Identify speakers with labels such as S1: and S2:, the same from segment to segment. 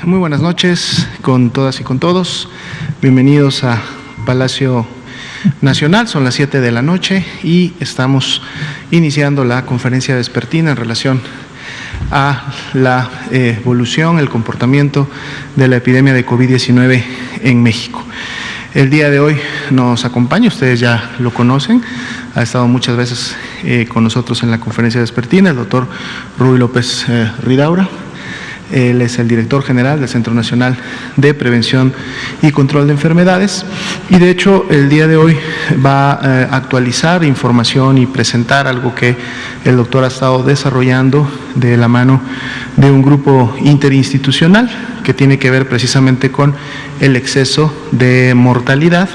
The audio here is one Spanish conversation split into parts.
S1: Muy buenas noches con todas y con todos. Bienvenidos a Palacio Nacional. Son las 7 de la noche y estamos iniciando la conferencia vespertina en relación a la evolución, el comportamiento de la epidemia de COVID-19 en México. El día de hoy nos acompaña, ustedes ya lo conocen, ha estado muchas veces con nosotros en la conferencia vespertina, el doctor Ruy López Ridaura. Él es el director general del Centro Nacional de Prevención y Control de Enfermedades y de hecho el día de hoy va a actualizar información y presentar algo que el doctor ha estado desarrollando de la mano de un grupo interinstitucional que tiene que ver precisamente con el exceso de mortalidad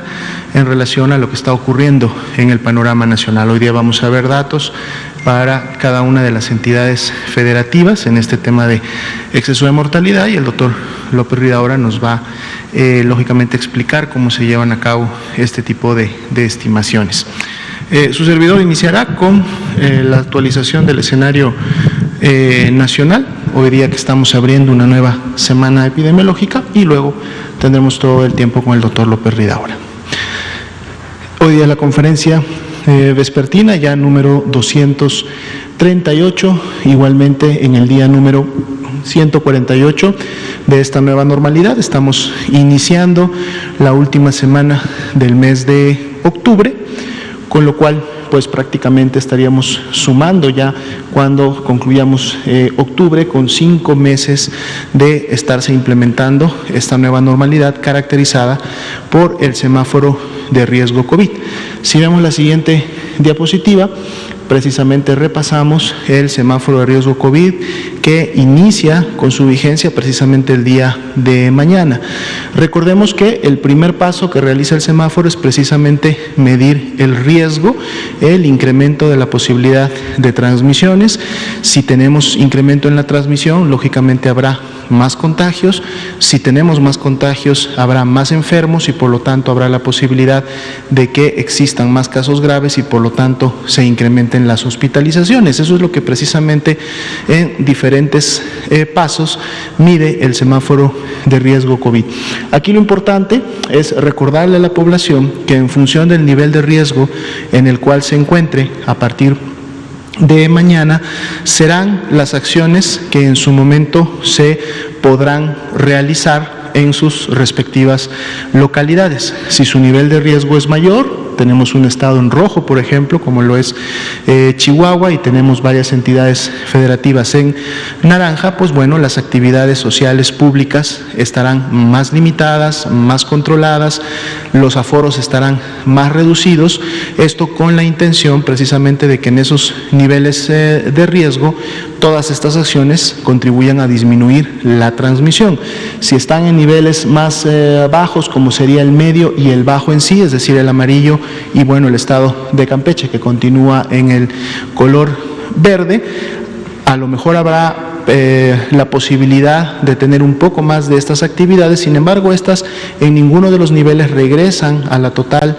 S1: en relación a lo que está ocurriendo en el panorama nacional. Hoy día vamos a ver datos para cada una de las entidades federativas en este tema de exceso de mortalidad y el doctor López Ridaura nos va lógicamente a explicar cómo se llevan a cabo este tipo de estimaciones. Su servidor iniciará con la actualización del escenario nacional, hoy día que estamos abriendo una nueva semana epidemiológica y luego tendremos todo el tiempo con el doctor López Ridaura. Hoy día la conferencia vespertina, ya número 238, igualmente en el día número 148 de esta nueva normalidad. Estamos iniciando la última semana del mes de octubre, con lo cual pues prácticamente estaríamos sumando ya cuando concluyamos octubre con 5 meses de estarse implementando esta nueva normalidad caracterizada por el semáforo de riesgo COVID. Si vemos la siguiente diapositiva, precisamente repasamos el semáforo de riesgo COVID que inicia con su vigencia precisamente el día de mañana. Recordemos que el primer paso que realiza el semáforo es precisamente medir el riesgo, el incremento de la posibilidad de transmisiones. Si tenemos incremento en la transmisión, lógicamente habrá más contagios. Si tenemos más contagios, habrá más enfermos y por lo tanto habrá la posibilidad de que existan más casos graves y por lo tanto se incrementen las hospitalizaciones. Eso es lo que precisamente en diferentes pasos mide el semáforo de riesgo COVID. Aquí lo importante es recordarle a la población que en función del nivel de riesgo en el cual se encuentre a partir de mañana serán las acciones que en su momento se podrán realizar en sus respectivas localidades. Si su nivel de riesgo es mayor, tenemos un estado en rojo, por ejemplo, como lo es Chihuahua, y tenemos varias entidades federativas en naranja, pues bueno, las actividades sociales públicas estarán más limitadas, más controladas, los aforos estarán más reducidos, esto con la intención precisamente de que en esos niveles de riesgo todas estas acciones contribuyan a disminuir la transmisión. Si están en niveles más bajos, como sería el medio y el bajo en sí, es decir, el amarillo y bueno, el estado de Campeche que continúa en el color verde, a lo mejor habrá la posibilidad de tener un poco más de estas actividades. Sin embargo, estas en ninguno de los niveles regresan a la total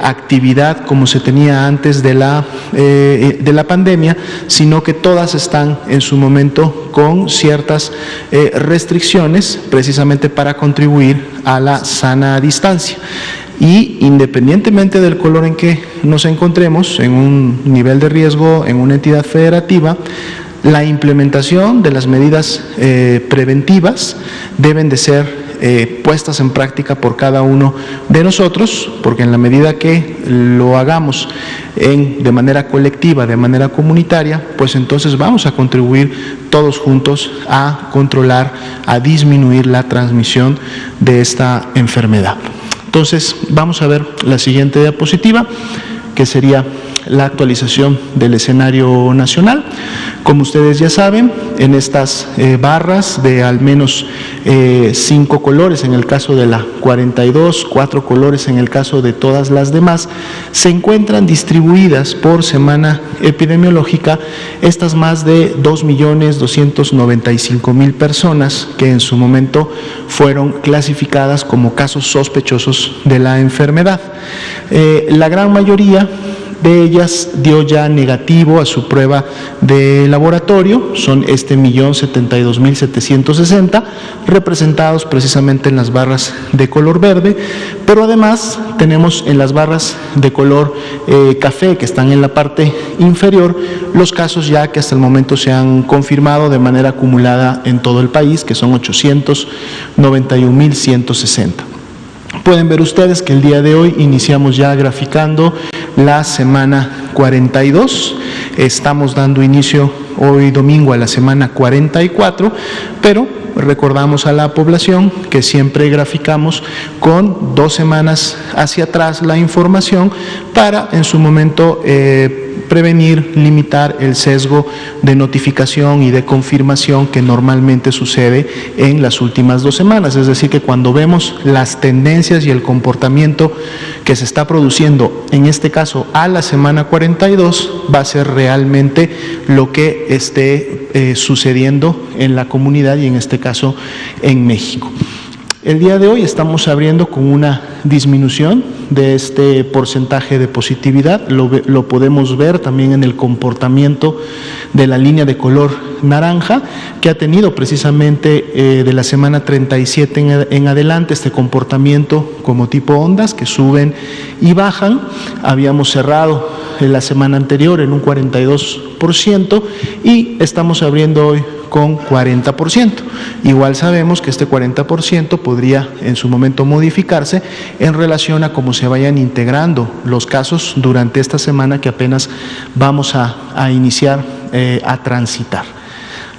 S1: actividad como se tenía antes de la pandemia, sino que todas están en su momento con ciertas restricciones precisamente para contribuir a la sana distancia. Y independientemente del color en que nos encontremos, en un nivel de riesgo, en una entidad federativa, la implementación de las medidas preventivas deben de ser puestas en práctica por cada uno de nosotros, porque en la medida que lo hagamos de manera colectiva, de manera comunitaria, pues entonces vamos a contribuir todos juntos a controlar, a disminuir la transmisión de esta enfermedad. Entonces, vamos a ver la siguiente diapositiva, que sería la actualización del escenario nacional. Como ustedes ya saben, en estas barras de al menos 5 colores, en el caso de la 42, 4 colores en el caso de todas las demás, se encuentran distribuidas por semana epidemiológica estas más de 2.295.000 personas que en su momento fueron clasificadas como casos sospechosos de la enfermedad. La gran mayoría de ellas dio ya negativo a su prueba de laboratorio, son 1.072.760, representados precisamente en las barras de color verde, pero además tenemos en las barras de color café, que están en la parte inferior, los casos ya que hasta el momento se han confirmado de manera acumulada en todo el país, que son 891.160. Pueden ver ustedes que el día de hoy iniciamos ya graficando la semana 42, estamos dando inicio hoy domingo a la semana 44, pero recordamos a la población que siempre graficamos con 2 semanas hacia atrás la información para en su momento prevenir, limitar el sesgo de notificación y de confirmación que normalmente sucede en las últimas 2 semanas. Es decir, que cuando vemos las tendencias y el comportamiento que se está produciendo, en este caso a la semana 42, va a ser realmente lo que esté sucediendo en la comunidad y en este caso en México. El día de hoy estamos abriendo con una disminución de este porcentaje de positividad, lo podemos ver también en el comportamiento de la línea de color naranja, que ha tenido precisamente de la semana 37 en adelante este comportamiento como tipo ondas que suben y bajan. Habíamos cerrado en la semana anterior en un 42% y estamos abriendo hoy con 40%. Igual sabemos que este 40% podría en su momento modificarse en relación a cómo se vayan integrando los casos durante esta semana que apenas vamos a iniciar a transitar.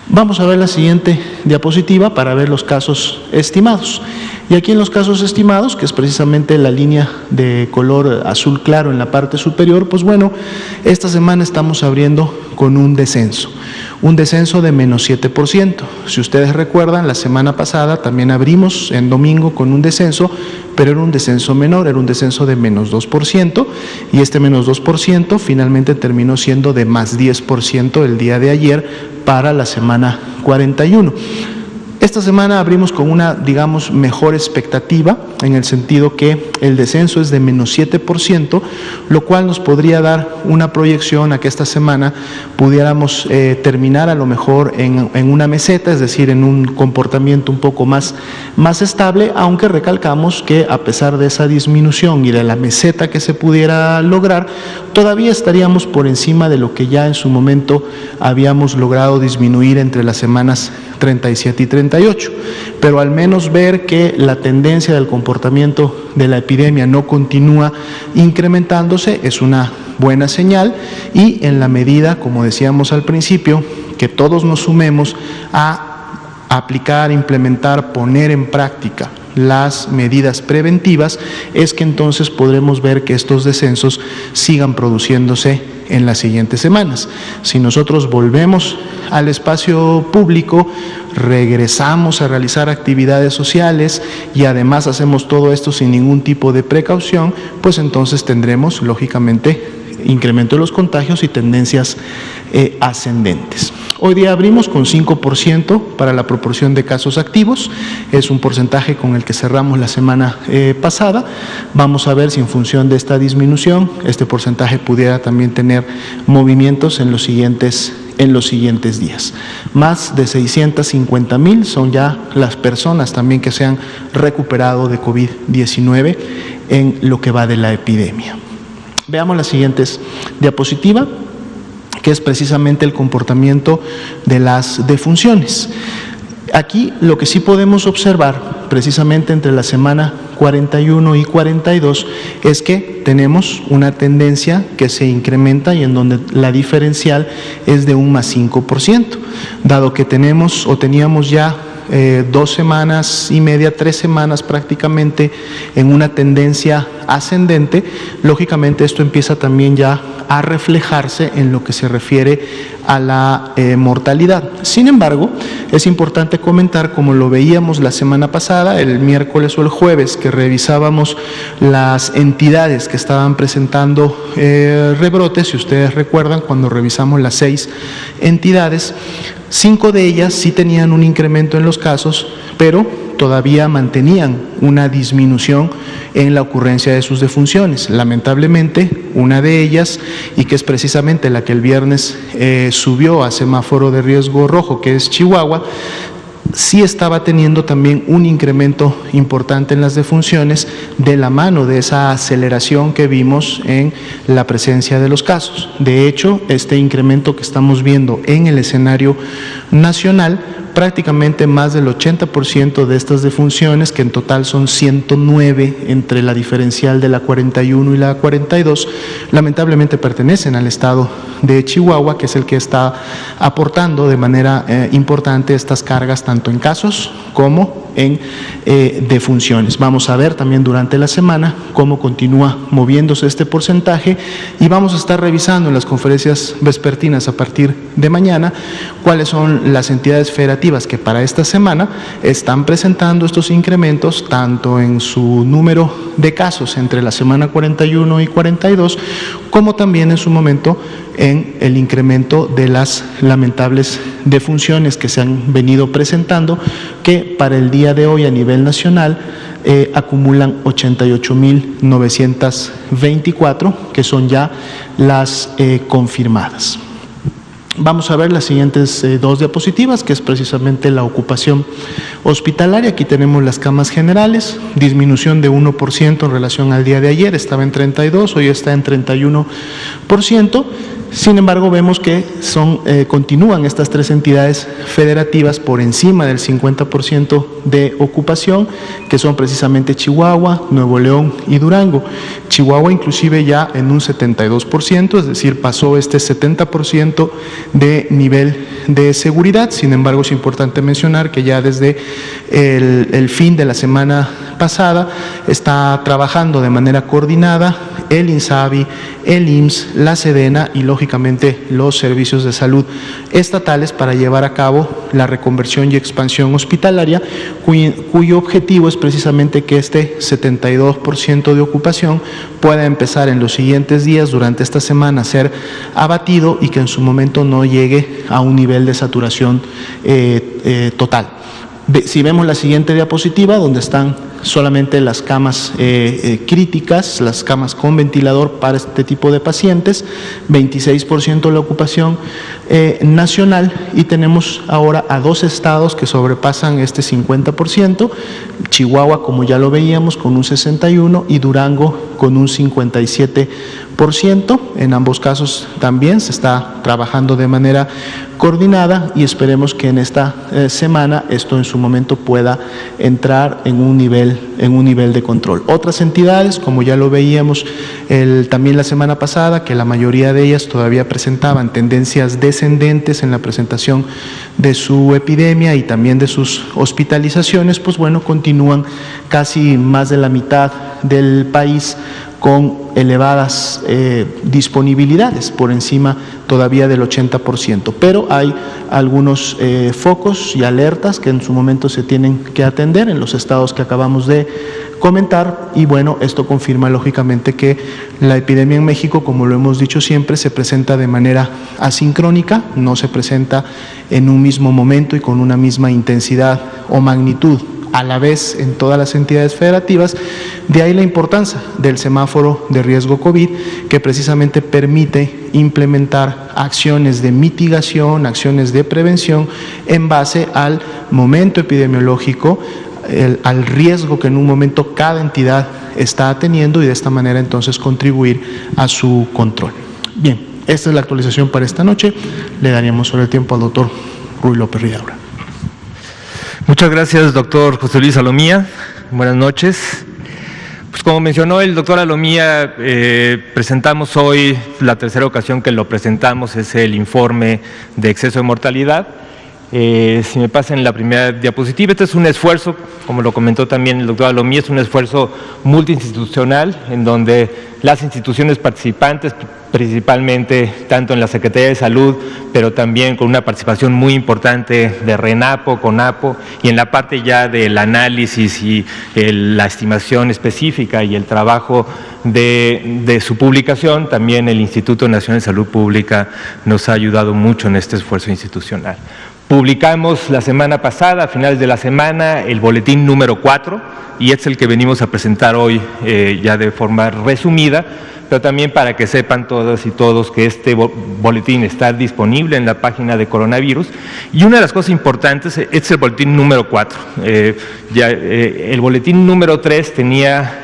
S1: Vamos a ver la siguiente diapositiva para ver los casos estimados. Y aquí en los casos estimados, que es precisamente la línea de color azul claro en la parte superior, pues bueno, esta semana estamos abriendo con un descenso de menos 7%. Si ustedes recuerdan, la semana pasada también abrimos en domingo con un descenso, pero era un descenso menor, era un descenso de menos 2%, y este menos 2% finalmente terminó siendo de más 10% el día de ayer para la semana 41. Esta semana abrimos con una, digamos, mejor expectativa, en el sentido que el descenso es de menos 7%, lo cual nos podría dar una proyección a que esta semana pudiéramos terminar a lo mejor en una meseta, es decir, en un comportamiento un poco más estable, aunque recalcamos que a pesar de esa disminución y de la meseta que se pudiera lograr, todavía estaríamos por encima de lo que ya en su momento habíamos logrado disminuir entre las semanas 37 y 38, pero al menos ver que la tendencia del comportamiento de la epidemia no continúa incrementándose es una buena señal, y en la medida, como decíamos al principio, que todos nos sumemos a aplicar, implementar, poner en práctica las medidas preventivas, es que entonces podremos ver que estos descensos sigan produciéndose en las siguientes semanas. Si nosotros volvemos al espacio público, regresamos a realizar actividades sociales y además hacemos todo esto sin ningún tipo de precaución, pues entonces tendremos, lógicamente, incremento de los contagios y tendencias ascendentes. Hoy día abrimos con 5% para la proporción de casos activos, es un porcentaje con el que cerramos la semana pasada. Vamos a ver si en función de esta disminución este porcentaje pudiera también tener movimientos en los siguientes días. Más de 650,000 son ya las personas también que se han recuperado de COVID-19 en lo que va de la epidemia. Veamos la siguiente diapositiva, que es precisamente el comportamiento de las defunciones. Aquí lo que sí podemos observar, precisamente entre la semana 41 y 42, es que tenemos una tendencia que se incrementa y en donde la diferencial es de un más 5%, dado que tenemos o teníamos ya 2 semanas y media, 3 semanas prácticamente en una tendencia ascendente. Lógicamente esto empieza también ya a reflejarse en lo que se refiere a la mortalidad. Sin embargo, es importante comentar, como lo veíamos la semana pasada, el miércoles o el jueves, que revisábamos las entidades que estaban presentando rebrotes. Si ustedes recuerdan, cuando revisamos las 6 entidades, 5 de ellas sí tenían un incremento en los casos, pero todavía mantenían una disminución en la ocurrencia de sus defunciones. Lamentablemente, una de ellas, y que es precisamente la que el viernes subió a semáforo de riesgo rojo, que es Chihuahua, sí estaba teniendo también un incremento importante en las defunciones de la mano de esa aceleración que vimos en la presencia de los casos. De hecho, este incremento que estamos viendo en el escenario nacional, prácticamente más del 80% de estas defunciones, que en total son 109 entre la diferencial de la 41 y la 42, lamentablemente pertenecen al estado de Chihuahua, que es el que está aportando de manera importante estas cargas tanto en casos como en defunciones. Vamos a ver también durante la semana cómo continúa moviéndose este porcentaje y vamos a estar revisando en las conferencias vespertinas a partir de mañana cuáles son las entidades federativas que para esta semana están presentando estos incrementos tanto en su número de casos entre la semana 41 y 42 como también en su momento en el incremento de las lamentables defunciones que se han venido presentando, que para el día de hoy a nivel nacional acumulan 88.924, que son ya las confirmadas. Vamos a ver las siguientes dos diapositivas, que es precisamente la ocupación hospitalaria. Aquí tenemos las camas generales, disminución de 1% en relación al día de ayer, estaba en 32, hoy está en 31%. Sin embargo, vemos que continúan estas tres entidades federativas por encima del 50% de ocupación, que son precisamente Chihuahua, Nuevo León y Durango. Chihuahua inclusive ya en un 72%, es decir, pasó este 70% de nivel de seguridad. Sin embargo, es importante mencionar que ya desde el fin de la semana pasada está trabajando de manera coordinada el INSABI, el IMSS, la SEDENA y lógicamente los servicios de salud estatales para llevar a cabo la reconversión y expansión hospitalaria, cuyo objetivo es precisamente que este 72% de ocupación pueda empezar en los siguientes días durante esta semana a ser abatido y que en su momento no llegue a un nivel de saturación total. Si vemos la siguiente diapositiva, donde están solamente las camas críticas, las camas con ventilador para este tipo de pacientes, 26% la ocupación nacional, y tenemos ahora a dos estados que sobrepasan este 50%, Chihuahua, como ya lo veíamos, con un 61% y Durango con un 57%. En ambos casos también se está trabajando de manera coordinada y esperemos que en esta semana esto en su momento pueda entrar en un nivel de control. Otras entidades, como ya lo veíamos también la semana pasada, que la mayoría de ellas todavía presentaban tendencias descendentes en la presentación de su epidemia y también de sus hospitalizaciones, pues bueno, continúan casi más de la mitad del país con elevadas disponibilidades, por encima todavía del 80%. Pero hay algunos focos y alertas que en su momento se tienen que atender en los estados que acabamos de comentar, y bueno, esto confirma lógicamente que la epidemia en México, como lo hemos dicho siempre, se presenta de manera asincrónica, no se presenta en un mismo momento y con una misma intensidad o magnitud a la vez en todas las entidades federativas. De ahí la importancia del semáforo de riesgo COVID, que precisamente permite implementar acciones de mitigación, acciones de prevención en base al momento epidemiológico, al riesgo que en un momento cada entidad está teniendo, y de esta manera entonces contribuir a su control. Bien, esta es la actualización para esta noche. Le daríamos ahora el tiempo al doctor Ruy López Ridaura.
S2: Muchas gracias, doctor José Luis Alomía. Buenas noches. Pues como mencionó el doctor Alomía, presentamos hoy, la tercera ocasión que lo presentamos, es el informe de exceso de mortalidad. Si me pasan la primera diapositiva, este es un esfuerzo, como lo comentó también el doctor Alomía, es un esfuerzo multiinstitucional en donde las instituciones participantes, principalmente tanto en la Secretaría de Salud, pero también con una participación muy importante de RENAPO, CONAPO, y en la parte ya del análisis y la estimación específica y el trabajo de su publicación, también el Instituto Nacional de Salud Pública nos ha ayudado mucho en este esfuerzo institucional. Publicamos la semana pasada, a finales de la semana, el boletín número 4, y es el que venimos a presentar hoy ya de forma resumida, pero también para que sepan todas y todos que este boletín está disponible en la página de coronavirus. Y una de las cosas importantes es el boletín número 4. El boletín número 3 tenía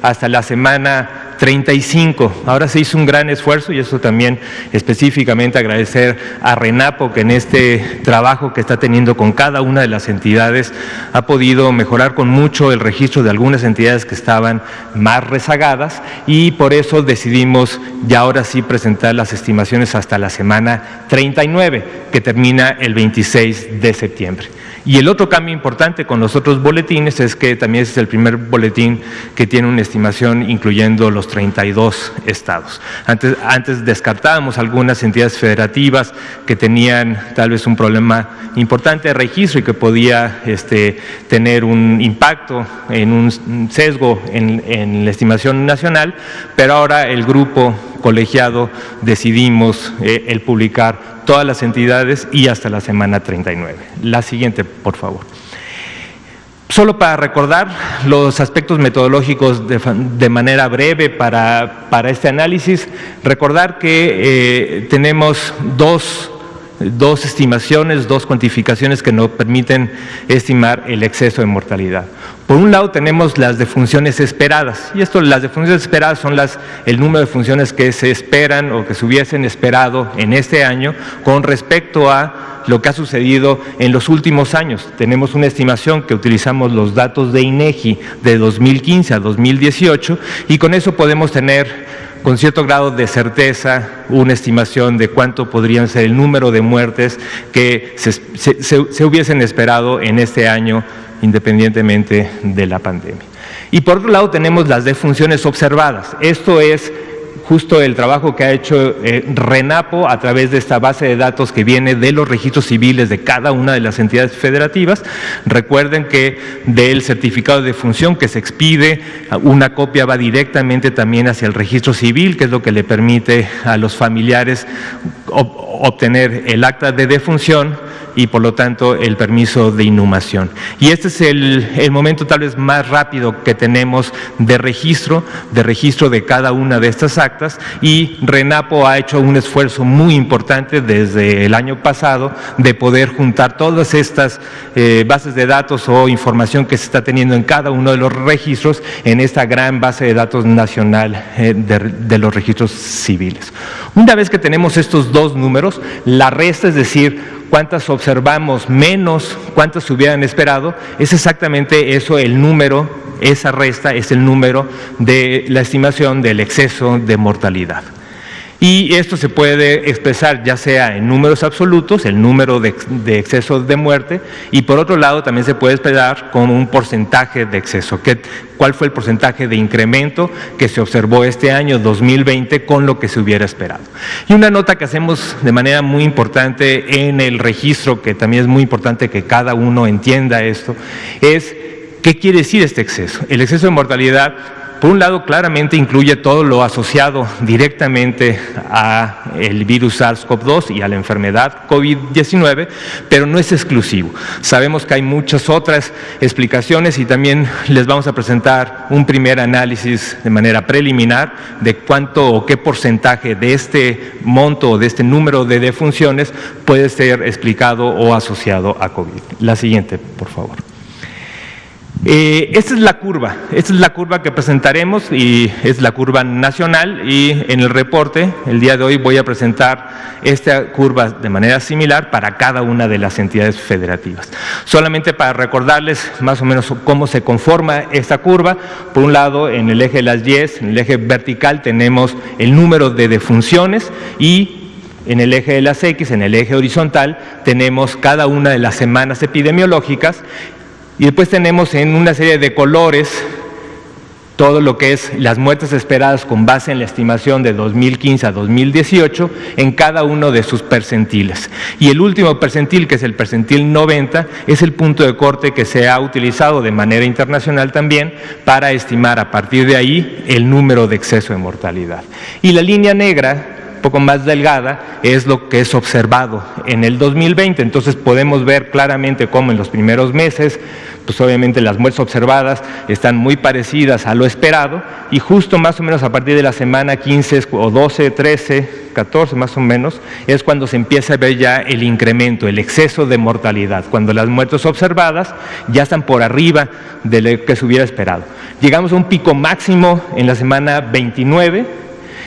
S2: hasta la semana 35. Ahora se hizo un gran esfuerzo, y eso también específicamente agradecer a RENAPO, que en este trabajo que está teniendo con cada una de las entidades ha podido mejorar con mucho el registro de algunas entidades que estaban más rezagadas, y por eso decidimos ya ahora sí presentar las estimaciones hasta la semana 39, que termina el 26 de septiembre. Y el otro cambio importante con los otros boletines es que también es el primer boletín que tiene una estimación incluyendo los 32 estados. Antes descartábamos algunas entidades federativas que tenían tal vez un problema importante de registro y que podía tener un impacto en un sesgo en la estimación nacional, pero ahora el grupo colegiado decidimos el publicar todas las entidades y hasta la semana 39. La siguiente, por favor. Solo para recordar los aspectos metodológicos de manera breve para este análisis, recordar que tenemos dos estimaciones, dos cuantificaciones que nos permiten estimar el exceso de mortalidad. Por un lado tenemos las defunciones esperadas, y las defunciones esperadas son el número de defunciones que se esperan o que se hubiesen esperado en este año con respecto a lo que ha sucedido en los últimos años. Tenemos una estimación que utilizamos los datos de INEGI de 2015 a 2018, y con eso podemos tener con cierto grado de certeza una estimación de cuánto podrían ser el número de muertes que se hubiesen esperado en este año independientemente de la pandemia. Y por otro lado tenemos las defunciones observadas. Esto es justo el trabajo que ha hecho RENAPO a través de esta base de datos que viene de los registros civiles de cada una de las entidades federativas. Recuerden que del certificado de defunción que se expide, una copia va directamente también hacia el registro civil, que es lo que le permite a los familiares obtener el acta de defunción y por lo tanto el permiso de inhumación. Y este es el momento tal vez más rápido que tenemos de registro de cada una de estas actas, y RENAPO ha hecho un esfuerzo muy importante desde el año pasado de poder juntar todas estas bases de datos o información que se está teniendo en cada uno de los registros en esta gran base de datos nacional de los registros civiles. Una vez que tenemos estos dos números, la resta, es decir, cuántas observamos menos cuántas se hubieran esperado, es exactamente eso el número, esa resta es el número de la estimación del exceso de mortalidad. Y esto se puede expresar ya sea en números absolutos, el número de exceso de muerte, y por otro lado también se puede expresar como un porcentaje de exceso. ¿Cuál fue el porcentaje de incremento que se observó este año 2020 con lo que se hubiera esperado? Y una nota que hacemos de manera muy importante en el registro, que también es muy importante que cada uno entienda esto, es ¿qué quiere decir este exceso? El exceso de mortalidad, por un lado, claramente incluye todo lo asociado directamente al virus SARS-CoV-2 y a la enfermedad COVID-19, pero no es exclusivo. Sabemos que hay muchas otras explicaciones y también les vamos a presentar un primer análisis de manera preliminar de cuánto o qué porcentaje de este monto o de este número de defunciones puede ser explicado o asociado a COVID. La siguiente, por favor. Esta es la curva que presentaremos y es la curva nacional, y en el reporte el día de hoy voy a presentar esta curva de manera similar para cada una de las entidades federativas. Solamente para recordarles más o menos cómo se conforma esta curva. Por un lado, en el eje de las Y, en el eje vertical tenemos el número de defunciones, y en el eje de las X, en el eje horizontal, tenemos cada una de las semanas epidemiológicas. Y después tenemos en una serie de colores todo lo que es las muertes esperadas con base en la estimación de 2015 a 2018 en cada uno de sus percentiles. Y el último percentil, que es el percentil 90, es el punto de corte que se ha utilizado de manera internacional también para estimar a partir de ahí el número de exceso de mortalidad. Y la línea negra, poco más delgada es lo que es observado en el 2020. Entonces podemos ver claramente cómo en los primeros meses, pues obviamente las muertes observadas están muy parecidas a lo esperado, y justo más o menos a partir de la semana 15 o 12, 13, 14 más o menos, es cuando se empieza a ver ya el incremento, el exceso de mortalidad, cuando las muertes observadas ya están por arriba de lo que se hubiera esperado. Llegamos a un pico máximo en la semana 29,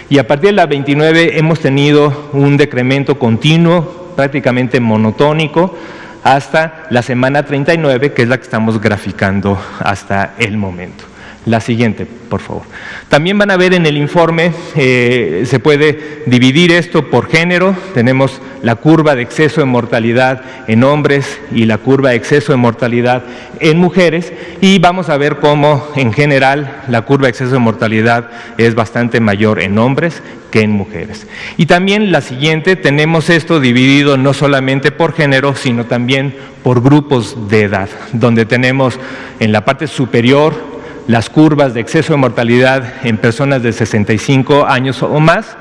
S2: y a partir de la 29 hemos tenido un decremento continuo, prácticamente monotónico, hasta la semana 39, que es la que estamos graficando hasta el momento. La siguiente, por favor. También van a ver en el informe, se puede dividir esto por género. Tenemos la curva de exceso de mortalidad en hombres y la curva de exceso de mortalidad en mujeres, y vamos a ver cómo en general la curva de exceso de mortalidad es bastante mayor en hombres que en mujeres. Y también la siguiente, tenemos esto dividido no solamente por género, sino también por grupos de edad, donde tenemos en la parte superior las curvas de exceso de mortalidad en personas de 65 años o más.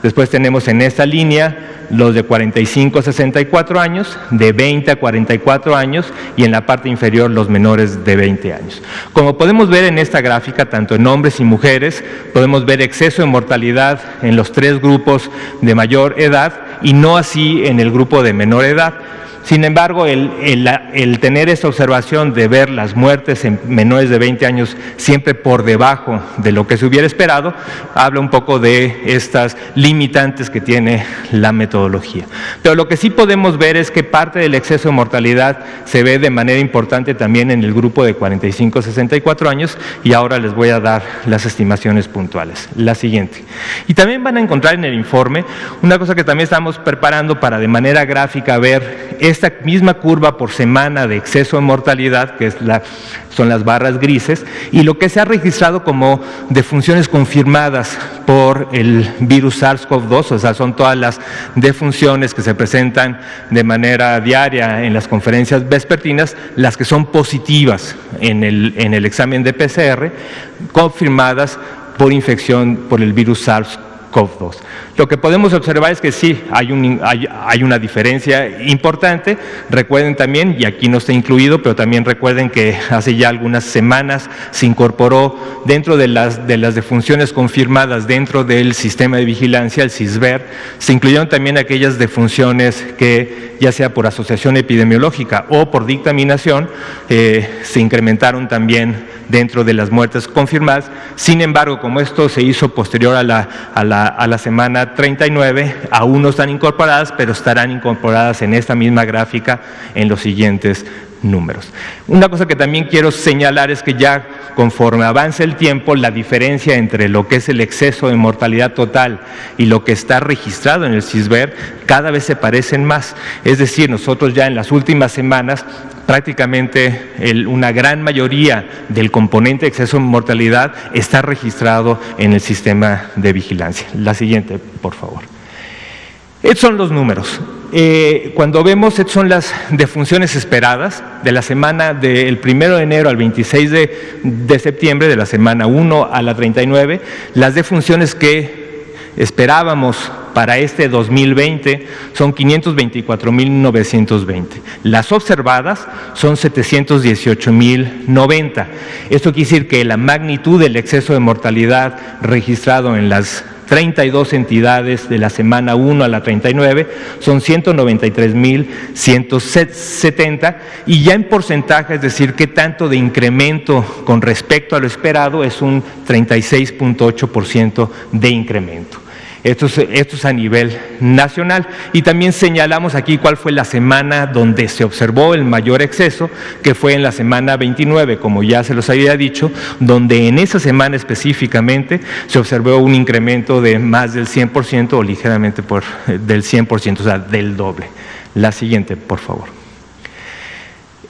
S2: Después tenemos en esta línea los de 45 a 64 años, de 20 a 44 años, y en la parte inferior los menores de 20 años. Como podemos ver en esta gráfica, tanto en hombres y mujeres, podemos ver exceso de mortalidad en los tres grupos de mayor edad y no así en el grupo de menor edad. Sin embargo, el tener esta observación de ver las muertes en menores de 20 años siempre por debajo de lo que se hubiera esperado, habla un poco de estas limitantes que tiene la metodología. Pero lo que sí podemos ver es que parte del exceso de mortalidad se ve de manera importante también en el grupo de 45 a 64 años, y ahora les voy a dar las estimaciones puntuales. La siguiente. Y también van a encontrar en el informe una cosa que también estamos preparando para de manera gráfica ver esta misma curva por semana de exceso de mortalidad, que es son las barras grises, y lo que se ha registrado como defunciones confirmadas por el virus SARS-CoV-2, o sea, son todas las defunciones que se presentan de manera diaria en las conferencias vespertinas, las que son positivas en el examen de PCR, confirmadas por infección por el virus SARS-CoV-2. Lo que podemos observar es que sí, hay una diferencia importante. Recuerden también, y aquí no está incluido, pero también recuerden que hace ya algunas semanas se incorporó dentro de las defunciones confirmadas dentro del sistema de vigilancia, el CISVER, se incluyeron también aquellas defunciones que, ya sea por asociación epidemiológica o por dictaminación, se incrementaron también dentro de las muertes confirmadas. Sin embargo, como esto se hizo posterior a la semana 39, aún no están incorporadas, pero estarán incorporadas en esta misma gráfica en los siguientes números. Una cosa que también quiero señalar es que ya conforme avance el tiempo, la diferencia entre lo que es el exceso de mortalidad total y lo que está registrado en el CISVER cada vez se parecen más. Es decir, nosotros ya en las últimas semanas prácticamente una gran mayoría del componente de exceso de mortalidad está registrado en el sistema de vigilancia. La siguiente, por favor. Estos son los números. Cuando vemos, estas son las defunciones esperadas de la semana del 1 de enero al 26 de septiembre, de la semana 1 a la 39, las defunciones que esperábamos para este 2020 son 524.920. Las observadas son 718.090. Esto quiere decir que la magnitud del exceso de mortalidad registrado en las 32 entidades de la semana 1 a la 39 son 193.170, y ya en porcentaje, es decir, qué tanto de incremento con respecto a lo esperado, es un 36.8% de incremento. Esto es a nivel nacional, y también señalamos aquí cuál fue la semana donde se observó el mayor exceso, que fue en la semana 29, como ya se los había dicho, donde en esa semana específicamente se observó un incremento de más del 100% o ligeramente del 100%, o sea, del doble. La siguiente, por favor.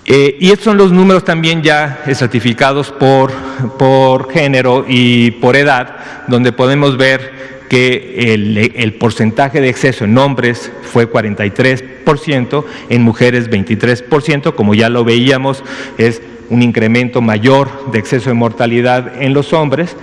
S2: Y estos son los números también ya estratificados por género y por edad, donde podemos ver que el porcentaje de exceso en hombres fue 43%, en mujeres 23%, como ya lo veíamos, es un incremento mayor de exceso de mortalidad en los hombres,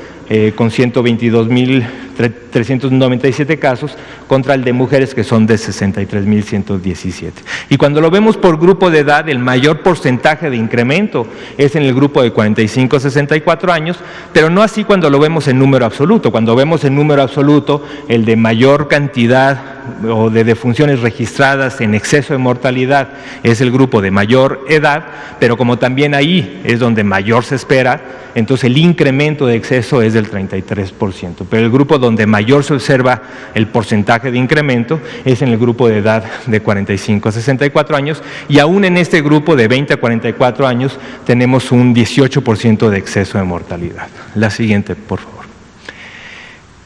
S2: con 122.397 casos, contra el de mujeres, que son de 63.117. Y cuando lo vemos por grupo de edad, el mayor porcentaje de incremento es en el grupo de 45 a 64 años, pero no así cuando lo vemos en número absoluto. Cuando vemos en número absoluto, el de mayor cantidad o de defunciones registradas en exceso de mortalidad es el grupo de mayor edad, pero como también ahí es donde mayor se espera, entonces el incremento de exceso es del 33%, pero el grupo donde mayor se observa el porcentaje de incremento es en el grupo de edad de 45 a 64 años, y aún en este grupo de 20 a 44 años tenemos un 18% de exceso de mortalidad. La siguiente, por favor.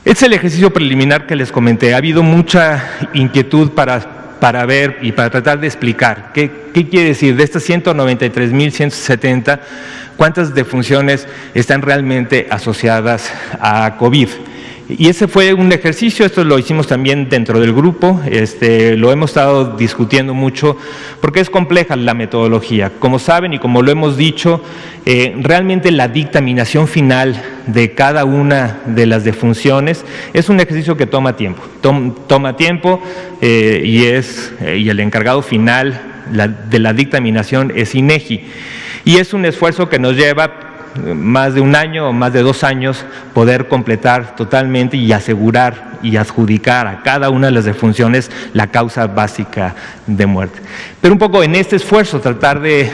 S2: Este es el ejercicio preliminar que les comenté. Ha habido mucha inquietud para ver y para tratar de explicar qué quiere decir de estas 193.170, cuántas defunciones están realmente asociadas a COVID. Y ese fue un ejercicio, esto lo hicimos también dentro del grupo, lo hemos estado discutiendo mucho porque es compleja la metodología. Como saben y como lo hemos dicho, realmente la dictaminación final de cada una de las defunciones es un ejercicio que toma tiempo. Toma tiempo y el encargado final de la dictaminación es INEGI. Y es un esfuerzo que nos lleva más de un año o más de 2 años poder completar totalmente y asegurar y adjudicar a cada una de las defunciones la causa básica de muerte. Pero un poco en este esfuerzo, tratar de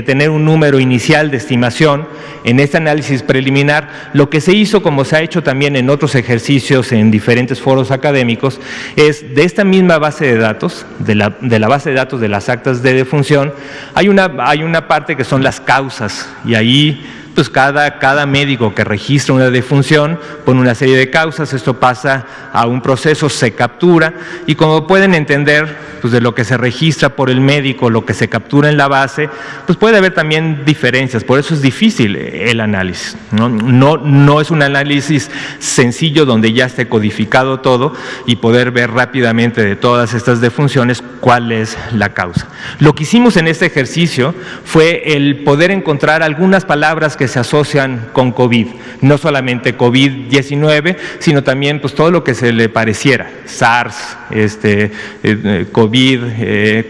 S2: tener un número inicial de estimación, en este análisis preliminar, lo que se hizo, como se ha hecho también en otros ejercicios en diferentes foros académicos, es de esta misma base de datos, de la base de datos de las actas de defunción, hay una parte que son las causas, y ahí pues cada médico que registra una defunción pone una serie de causas, esto pasa a un proceso, se captura, y como pueden entender, pues de lo que se registra por el médico, lo que se captura en la base, pues puede haber también diferencias, por eso es difícil el análisis, no es un análisis sencillo donde ya esté codificado todo y poder ver rápidamente de todas estas defunciones cuál es la causa. Lo que hicimos en este ejercicio fue el poder encontrar algunas palabras que se asocian con COVID, no solamente COVID-19, sino también pues todo lo que se le pareciera, SARS, COVID,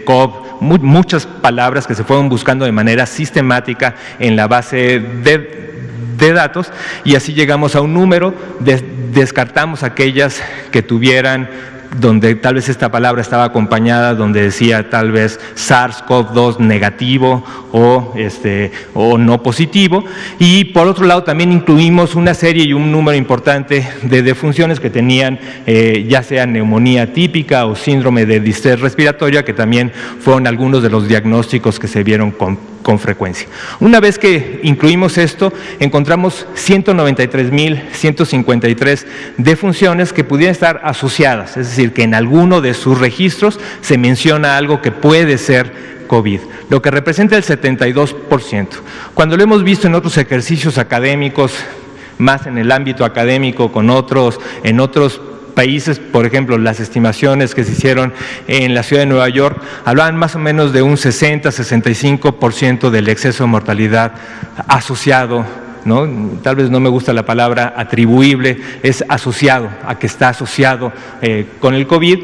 S2: COV, muchas palabras que se fueron buscando de manera sistemática en la base de datos, y así llegamos a un número, descartamos aquellas que tuvieran donde tal vez esta palabra estaba acompañada, donde decía tal vez SARS-CoV-2 negativo o no positivo, y por otro lado también incluimos una serie y un número importante de defunciones que tenían ya sea neumonía típica o síndrome de distrés respiratoria, que también fueron algunos de los diagnósticos que se vieron con frecuencia. Una vez que incluimos esto, encontramos 193.153 defunciones que pudieran estar asociadas, es decir, que en alguno de sus registros se menciona algo que puede ser COVID, lo que representa el 72%. Cuando lo hemos visto en otros ejercicios académicos, más en el ámbito académico, en otros países, por ejemplo, las estimaciones que se hicieron en la ciudad de Nueva York hablaban más o menos de un 60-65% del exceso de mortalidad asociado, ¿no? Tal vez no me gusta la palabra atribuible, es asociado, a que está asociado con el COVID,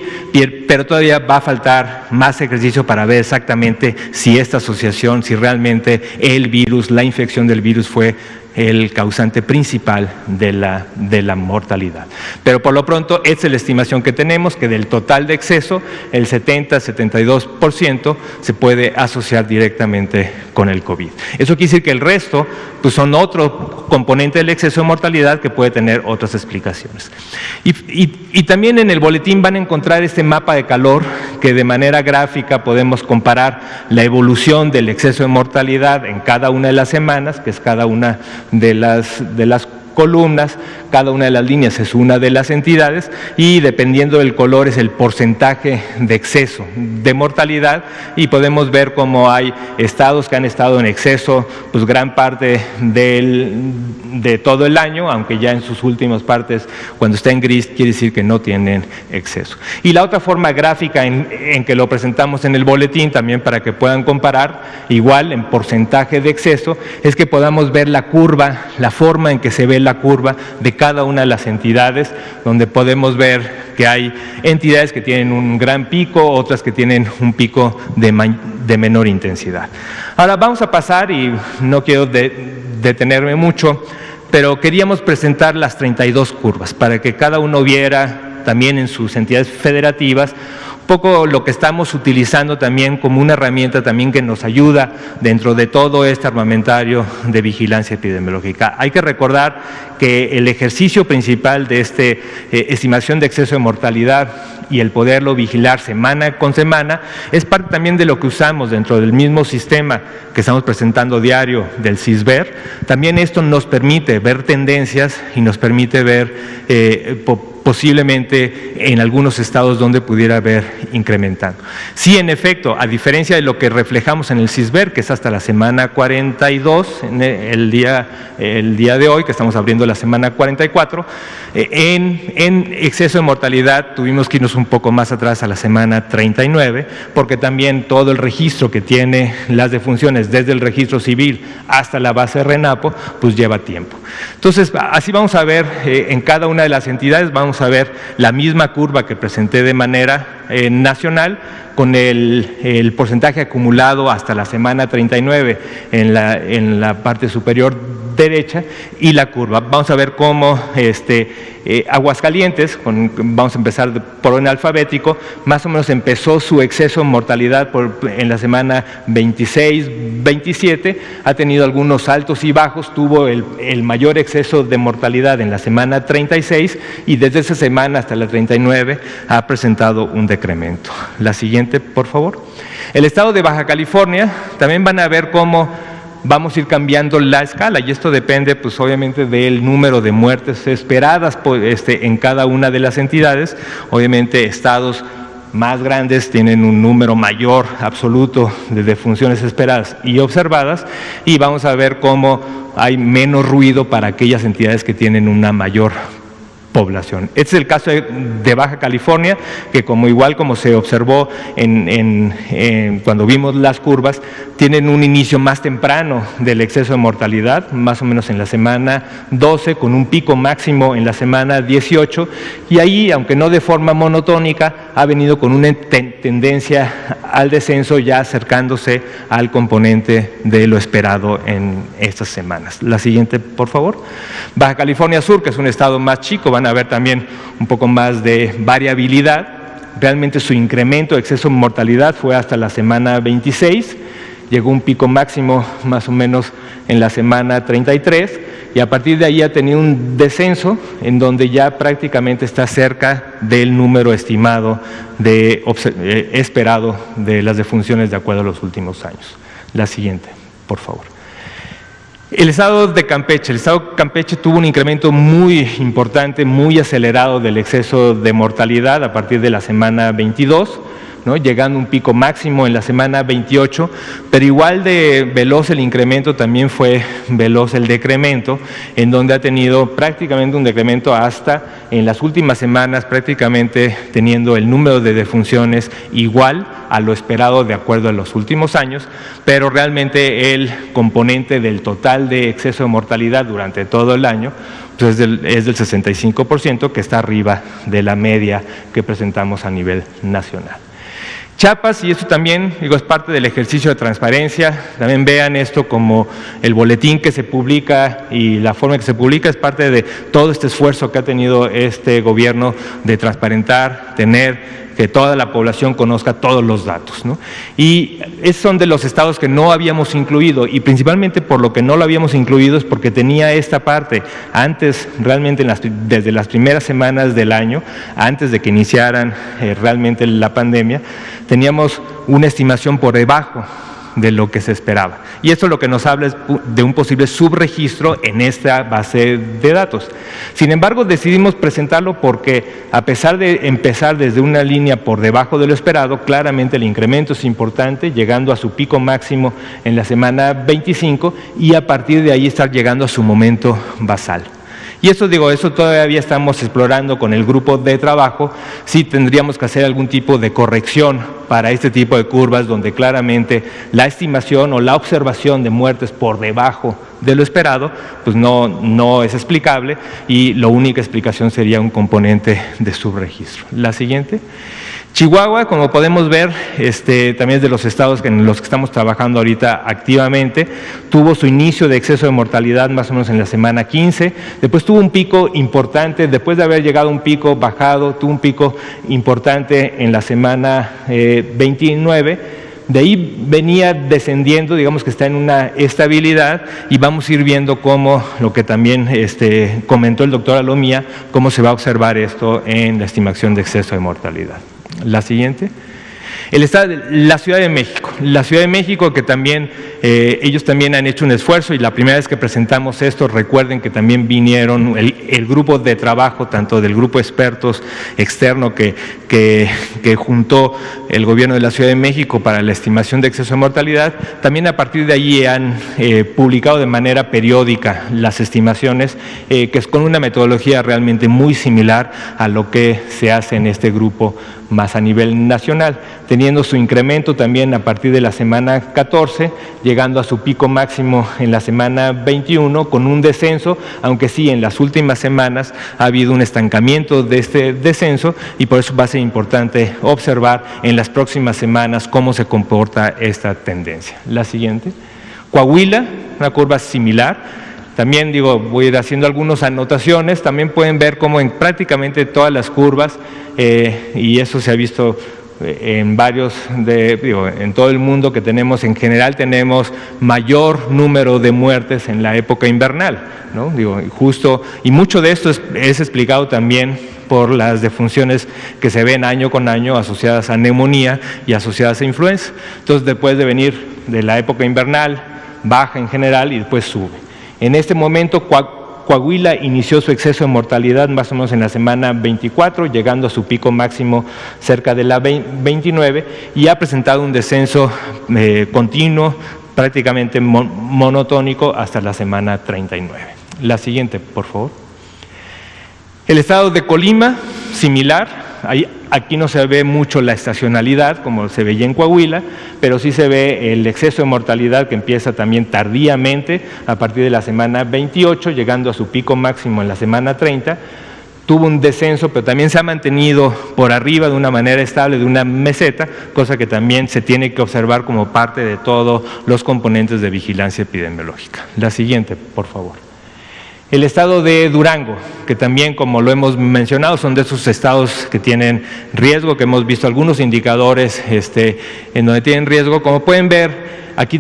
S2: pero todavía va a faltar más ejercicio para ver exactamente si esta asociación, si realmente el virus, la infección del virus fue el causante principal de la mortalidad. Pero por lo pronto, esta es la estimación que tenemos, que del total de exceso, el 70-72% se puede asociar directamente con el COVID. Eso quiere decir que el resto pues son otro componente del exceso de mortalidad que puede tener otras explicaciones. Y también en el boletín van a encontrar este mapa de calor que de manera gráfica podemos comparar la evolución del exceso de mortalidad en cada una de las semanas, que es cada una de las columnas, cada una de las líneas es una de las entidades, y dependiendo del color es el porcentaje de exceso de mortalidad, y podemos ver cómo hay estados que han estado en exceso pues gran parte de todo el año, aunque ya en sus últimas partes, cuando está en gris, quiere decir que no tienen exceso. Y la otra forma gráfica en que lo presentamos en el boletín, también para que puedan comparar, igual en porcentaje de exceso, es que podamos ver la curva, la forma en que se ve la la curva de cada una de las entidades, donde podemos ver que hay entidades que tienen un gran pico, otras que tienen un pico de menor intensidad. Ahora vamos a pasar, y no quiero detenerme mucho, pero queríamos presentar las 32 curvas para que cada uno viera también en sus entidades federativas un poco lo que estamos utilizando también como una herramienta también que nos ayuda dentro de todo este armamentario de vigilancia epidemiológica. Hay que recordar que el ejercicio principal de esta estimación de exceso de mortalidad y el poderlo vigilar semana con semana es parte también de lo que usamos dentro del mismo sistema que estamos presentando diario del CISBER. También esto nos permite ver tendencias y nos permite ver posiblemente en algunos estados donde pudiera haber incrementando. Sí, en efecto, a diferencia de lo que reflejamos en el CISBER, que es hasta la semana 42, el día de hoy, que estamos abriendo la semana 44, en exceso de mortalidad tuvimos que irnos un poco más atrás a la semana 39, porque también todo el registro que tiene las defunciones desde el registro civil hasta la base RENAPO, pues lleva tiempo. Entonces, así vamos a ver en cada una de las entidades, vamos a ver la misma curva que presenté de manera nacional, con el porcentaje acumulado hasta la semana 39 en la parte superior derecha y la curva. Vamos a ver cómo Aguascalientes, vamos a empezar por orden alfabético, más o menos empezó su exceso de mortalidad en la semana 26, 27, ha tenido algunos altos y bajos, tuvo el mayor exceso de mortalidad en la semana 36 y desde esa semana hasta la 39 ha presentado un decremento. La siguiente, por favor. El estado de Baja California, también van a ver cómo vamos a ir cambiando la escala, y esto depende pues obviamente del número de muertes esperadas en cada una de las entidades. Obviamente estados más grandes tienen un número mayor absoluto de defunciones esperadas y observadas, y vamos a ver cómo hay menos ruido para aquellas entidades que tienen una mayor población. Este es el caso de Baja California, que igual como se observó cuando vimos las curvas, tienen un inicio más temprano del exceso de mortalidad, más o menos en la semana 12, con un pico máximo en la semana 18, y ahí, aunque no de forma monotónica, ha venido con una tendencia al descenso, ya acercándose al componente de lo esperado en estas semanas. La siguiente, por favor. Baja California Sur, que es un estado más chico, van a ver también un poco más de variabilidad. Realmente su incremento de exceso de mortalidad fue hasta la semana 26, llegó un pico máximo más o menos en la semana 33, y a partir de ahí ha tenido un descenso en donde ya prácticamente está cerca del número estimado esperado de las defunciones de acuerdo a los últimos años. La siguiente, por favor. El estado de Campeche. El estado de Campeche tuvo un incremento muy importante, muy acelerado del exceso de mortalidad a partir de la semana 22, ¿no? Llegando a un pico máximo en la semana 28, pero igual de veloz el incremento también fue veloz el decremento, en donde ha tenido prácticamente un decremento hasta en las últimas semanas, prácticamente teniendo el número de defunciones igual a lo esperado de acuerdo a los últimos años, pero realmente el componente del total de exceso de mortalidad durante todo el año pues es del 65%, que está arriba de la media que presentamos a nivel nacional. Chiapas, y esto también es parte del ejercicio de transparencia, también vean esto como el boletín que se publica y la forma en que se publica es parte de todo este esfuerzo que ha tenido este gobierno de transparentar, que toda la población conozca todos los datos, ¿no? Y esos son de los estados que no habíamos incluido, y principalmente por lo que no lo habíamos incluido es porque tenía esta parte. Antes, realmente desde las primeras semanas del año, antes de que iniciaran realmente la pandemia, teníamos una estimación por debajo de lo que se esperaba. Y esto lo que nos habla es de un posible subregistro en esta base de datos. Sin embargo, decidimos presentarlo porque, a pesar de empezar desde una línea por debajo de lo esperado, claramente el incremento es importante, llegando a su pico máximo en la semana 25 y a partir de ahí estar llegando a su momento basal. Y eso todavía estamos explorando con el grupo de trabajo, si tendríamos que hacer algún tipo de corrección para este tipo de curvas donde claramente la estimación o la observación de muertes por debajo de lo esperado, pues no es explicable y la única explicación sería un componente de subregistro. La siguiente. Chihuahua, como podemos ver, también es de los estados en los que estamos trabajando ahorita activamente, tuvo su inicio de exceso de mortalidad más o menos en la semana 15, después tuvo un pico importante, después de haber llegado a un pico bajado, tuvo un pico importante en la semana 29, de ahí venía descendiendo, digamos que está en una estabilidad y vamos a ir viendo cómo, lo que también comentó el doctor Alomía, cómo se va a observar esto en la estimación de exceso de mortalidad. La siguiente. La Ciudad de México. La Ciudad de México que también, ellos también han hecho un esfuerzo y la primera vez que presentamos esto, recuerden que también vinieron el grupo de trabajo, tanto del grupo de expertos externo que juntó el gobierno de la Ciudad de México para la estimación de exceso de mortalidad, también a partir de allí han publicado de manera periódica las estimaciones, que es con una metodología realmente muy similar a lo que se hace en este grupo más a nivel nacional, teniendo su incremento también a partir de la semana 14, llegando a su pico máximo en la semana 21, con un descenso, aunque sí en las últimas semanas ha habido un estancamiento de este descenso y por eso va a ser importante observar en las próximas semanas cómo se comporta esta tendencia. La siguiente. Coahuila, una curva similar. También voy a ir haciendo algunas anotaciones, también pueden ver cómo en prácticamente todas las curvas, y eso se ha visto en varios, en todo el mundo que tenemos, en general tenemos mayor número de muertes en la época invernal, ¿no? Y mucho de esto es explicado también por las defunciones que se ven año con año asociadas a neumonía y asociadas a influenza. Entonces, después de venir de la época invernal, baja en general y después sube. En este momento, Coahuila inició su exceso de mortalidad más o menos en la semana 24, llegando a su pico máximo cerca de la 29 y ha presentado un descenso continuo, prácticamente monotónico hasta la semana 39. La siguiente, por favor. El estado de Colima, similar. Aquí no se ve mucho la estacionalidad como se veía en Coahuila, pero sí se ve el exceso de mortalidad que empieza también tardíamente a partir de la semana 28, llegando a su pico máximo en la semana 30. Tuvo un descenso, pero también se ha mantenido por arriba de una manera estable, de una meseta, cosa que también se tiene que observar como parte de todos los componentes de vigilancia epidemiológica. La siguiente, por favor. El estado de Durango, que también, como lo hemos mencionado, son de esos estados que tienen riesgo, que hemos visto algunos indicadores en donde tienen riesgo. Como pueden ver, aquí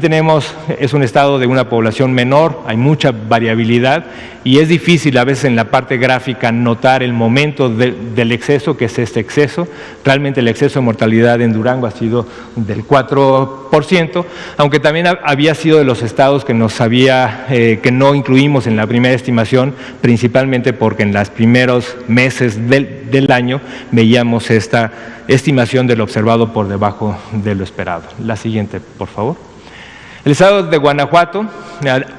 S2: es un estado de una población menor, hay mucha variabilidad y es difícil a veces en la parte gráfica notar el momento del exceso, que es este exceso. Realmente el exceso de mortalidad en Durango ha sido del 4%, aunque también había sido de los estados que que no incluimos en la primera estimación, principalmente porque en los primeros meses del año veíamos esta estimación de lo observado por debajo de lo esperado. La siguiente, por favor. El estado de Guanajuato,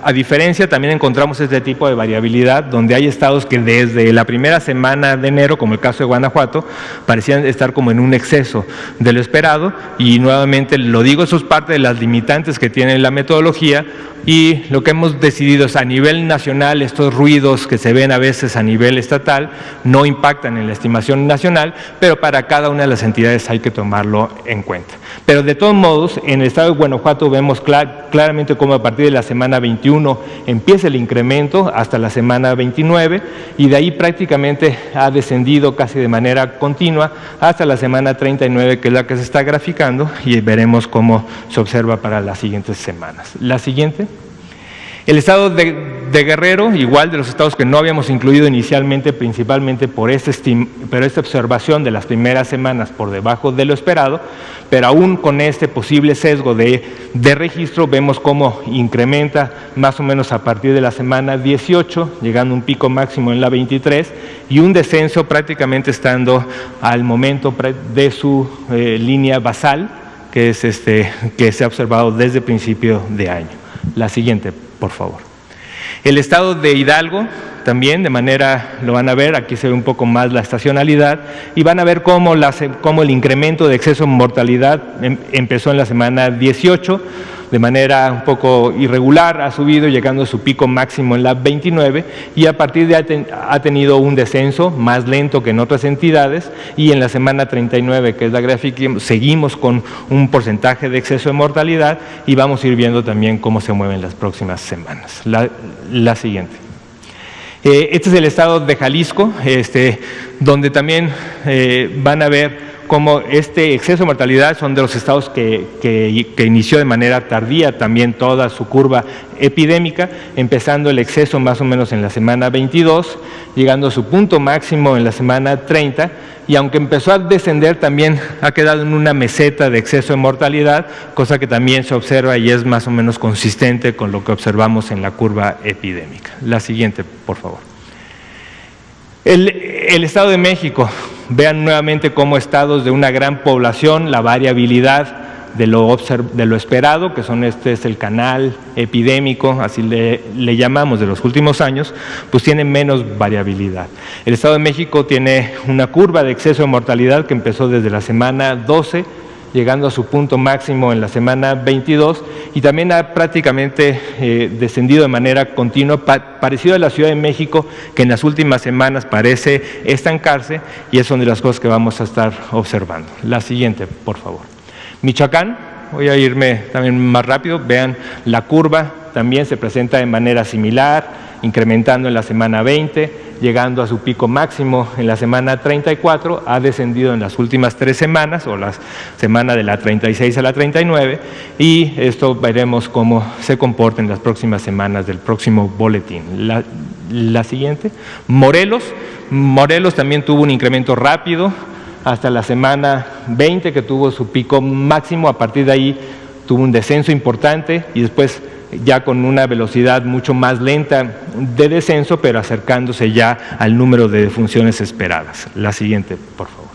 S2: a diferencia, también encontramos este tipo de variabilidad, donde hay estados que desde la primera semana de enero, como el caso de Guanajuato, parecían estar como en un exceso de lo esperado, y nuevamente lo digo, eso es parte de las limitantes que tiene la metodología, y lo que hemos decidido es a nivel nacional, estos ruidos que se ven a veces a nivel estatal no impactan en la estimación nacional, pero para cada una de las entidades hay que tomarlo en cuenta. Pero de todos modos, en el estado de Guanajuato vemos claramente cómo a partir de la semana 21 empieza el incremento hasta la semana 29 y de ahí prácticamente ha descendido casi de manera continua hasta la semana 39, que es la que se está graficando, y veremos cómo se observa para las siguientes semanas. La siguiente. El estado de Guerrero, igual de los estados que no habíamos incluido inicialmente, principalmente por esta observación de las primeras semanas por debajo de lo esperado, pero aún con este posible sesgo de registro, vemos cómo incrementa más o menos a partir de la semana 18, llegando a un pico máximo en la 23, y un descenso prácticamente estando al momento de su línea basal, que es que se ha observado desde principio de año. La siguiente, por favor. El estado de Hidalgo también, de manera, lo van a ver, aquí se ve un poco más la estacionalidad, y van a ver cómo el incremento de exceso de mortalidad empezó en la semana 18, de manera un poco irregular, ha subido llegando a su pico máximo en la 29 y a partir de ahí ha tenido un descenso más lento que en otras entidades, y en la semana 39, que es la gráfica, seguimos con un porcentaje de exceso de mortalidad y vamos a ir viendo también cómo se mueven las próximas semanas. La siguiente. Este es el estado de Jalisco, donde también van a ver cómo este exceso de mortalidad son de los estados que inició de manera tardía también toda su curva epidémica, empezando el exceso más o menos en la semana 22, llegando a su punto máximo en la semana 30, y aunque empezó a descender también ha quedado en una meseta de exceso de mortalidad, cosa que también se observa y es más o menos consistente con lo que observamos en la curva epidémica. La siguiente, por favor. El Estado de México, vean nuevamente cómo estados de una gran población, la variabilidad de lo esperado, que este es el canal epidémico, así le llamamos, de los últimos años, pues tiene menos variabilidad. El Estado de México tiene una curva de exceso de mortalidad que empezó desde la semana 12, llegando a su punto máximo en la semana 22, y también ha prácticamente descendido de manera continua, parecido a la Ciudad de México, que en las últimas semanas parece estancarse, y es una de las cosas que vamos a estar observando. La siguiente, por favor. Michoacán, voy a irme también más rápido, vean la curva, también se presenta de manera similar, incrementando en la semana 20, llegando a su pico máximo en la semana 34, ha descendido en las últimas 3 semanas, o la semana de la 36 a la 39, y esto veremos cómo se comporta en las próximas semanas del próximo boletín. La siguiente. Morelos también tuvo un incremento rápido hasta la semana 20, que tuvo su pico máximo. A partir de ahí tuvo un descenso importante y después ya con una velocidad mucho más lenta de descenso, pero acercándose ya al número de defunciones esperadas. La siguiente, por favor.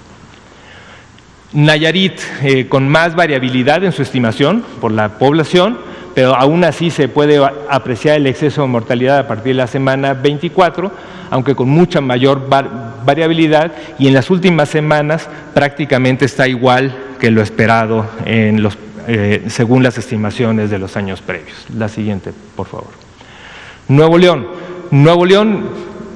S2: Nayarit, con más variabilidad en su estimación por la población, pero aún así se puede apreciar el exceso de mortalidad a partir de la semana 24, aunque con mucha mayor variabilidad, y en las últimas semanas prácticamente está igual que lo esperado según las estimaciones de los años previos. La siguiente, por favor. Nuevo León,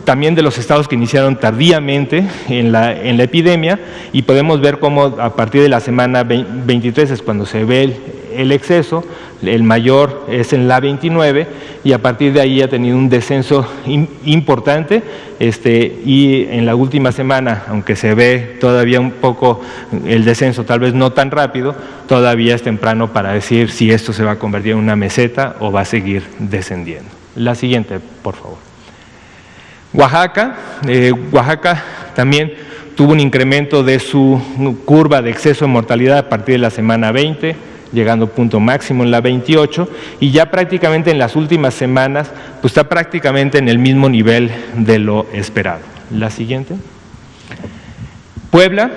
S2: también de los estados que iniciaron tardíamente en la epidemia, y podemos ver cómo a partir de la semana 23 es cuando se ve el exceso, el mayor es en la 29, y a partir de ahí ha tenido un descenso importante, y en la última semana, aunque se ve todavía un poco el descenso, tal vez no tan rápido, todavía es temprano para decir si esto se va a convertir en una meseta o va a seguir descendiendo. La siguiente, por favor. Oaxaca también tuvo un incremento de su curva de exceso de mortalidad a partir de la semana 20, llegando a punto máximo en la 28, y ya prácticamente en las últimas semanas pues está prácticamente en el mismo nivel de lo esperado. La siguiente. Puebla.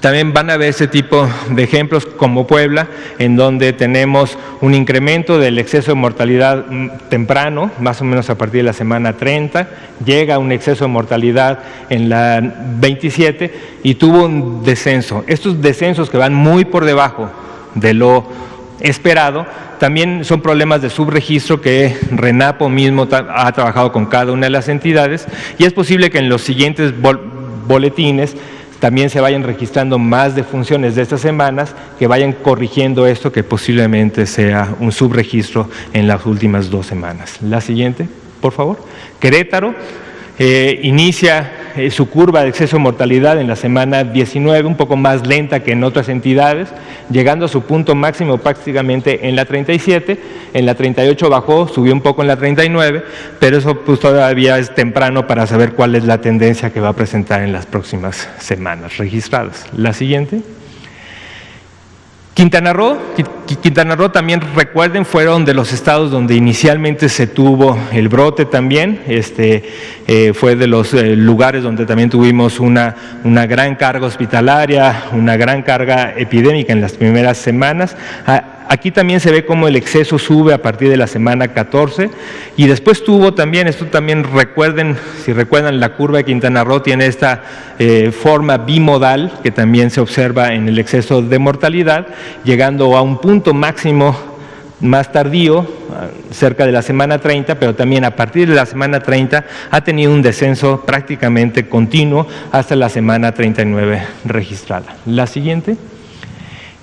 S2: También van a ver ese tipo de ejemplos como Puebla, en donde tenemos un incremento del exceso de mortalidad temprano, más o menos a partir de la semana 30, llega a un exceso de mortalidad en la 27 y tuvo un descenso. Estos descensos que van muy por debajo de lo esperado también son problemas de subregistro que RENAPO mismo ha trabajado con cada una de las entidades, y es posible que en los siguientes boletines también se vayan registrando más defunciones de estas semanas, que vayan corrigiendo esto, que posiblemente sea un subregistro en las últimas 2 semanas. La siguiente, por favor. Querétaro inicia su curva de exceso de mortalidad en la semana 19, un poco más lenta que en otras entidades, llegando a su punto máximo prácticamente en la 37, en la 38 bajó, subió un poco en la 39, pero eso pues todavía es temprano para saber cuál es la tendencia que va a presentar en las próximas semanas registradas. La siguiente. Quintana Roo también, recuerden, fueron de los estados donde inicialmente se tuvo el brote también, fue de los lugares donde también tuvimos una gran carga hospitalaria, una gran carga epidémica en las primeras semanas. Aquí también se ve cómo el exceso sube a partir de la semana 14 y después tuvo también, esto también recuerden, si recuerdan, la curva de Quintana Roo tiene esta forma bimodal que también se observa en el exceso de mortalidad, llegando a un punto máximo más tardío, cerca de la semana 30, pero también a partir de la semana 30 ha tenido un descenso prácticamente continuo hasta la semana 39 registrada. La siguiente.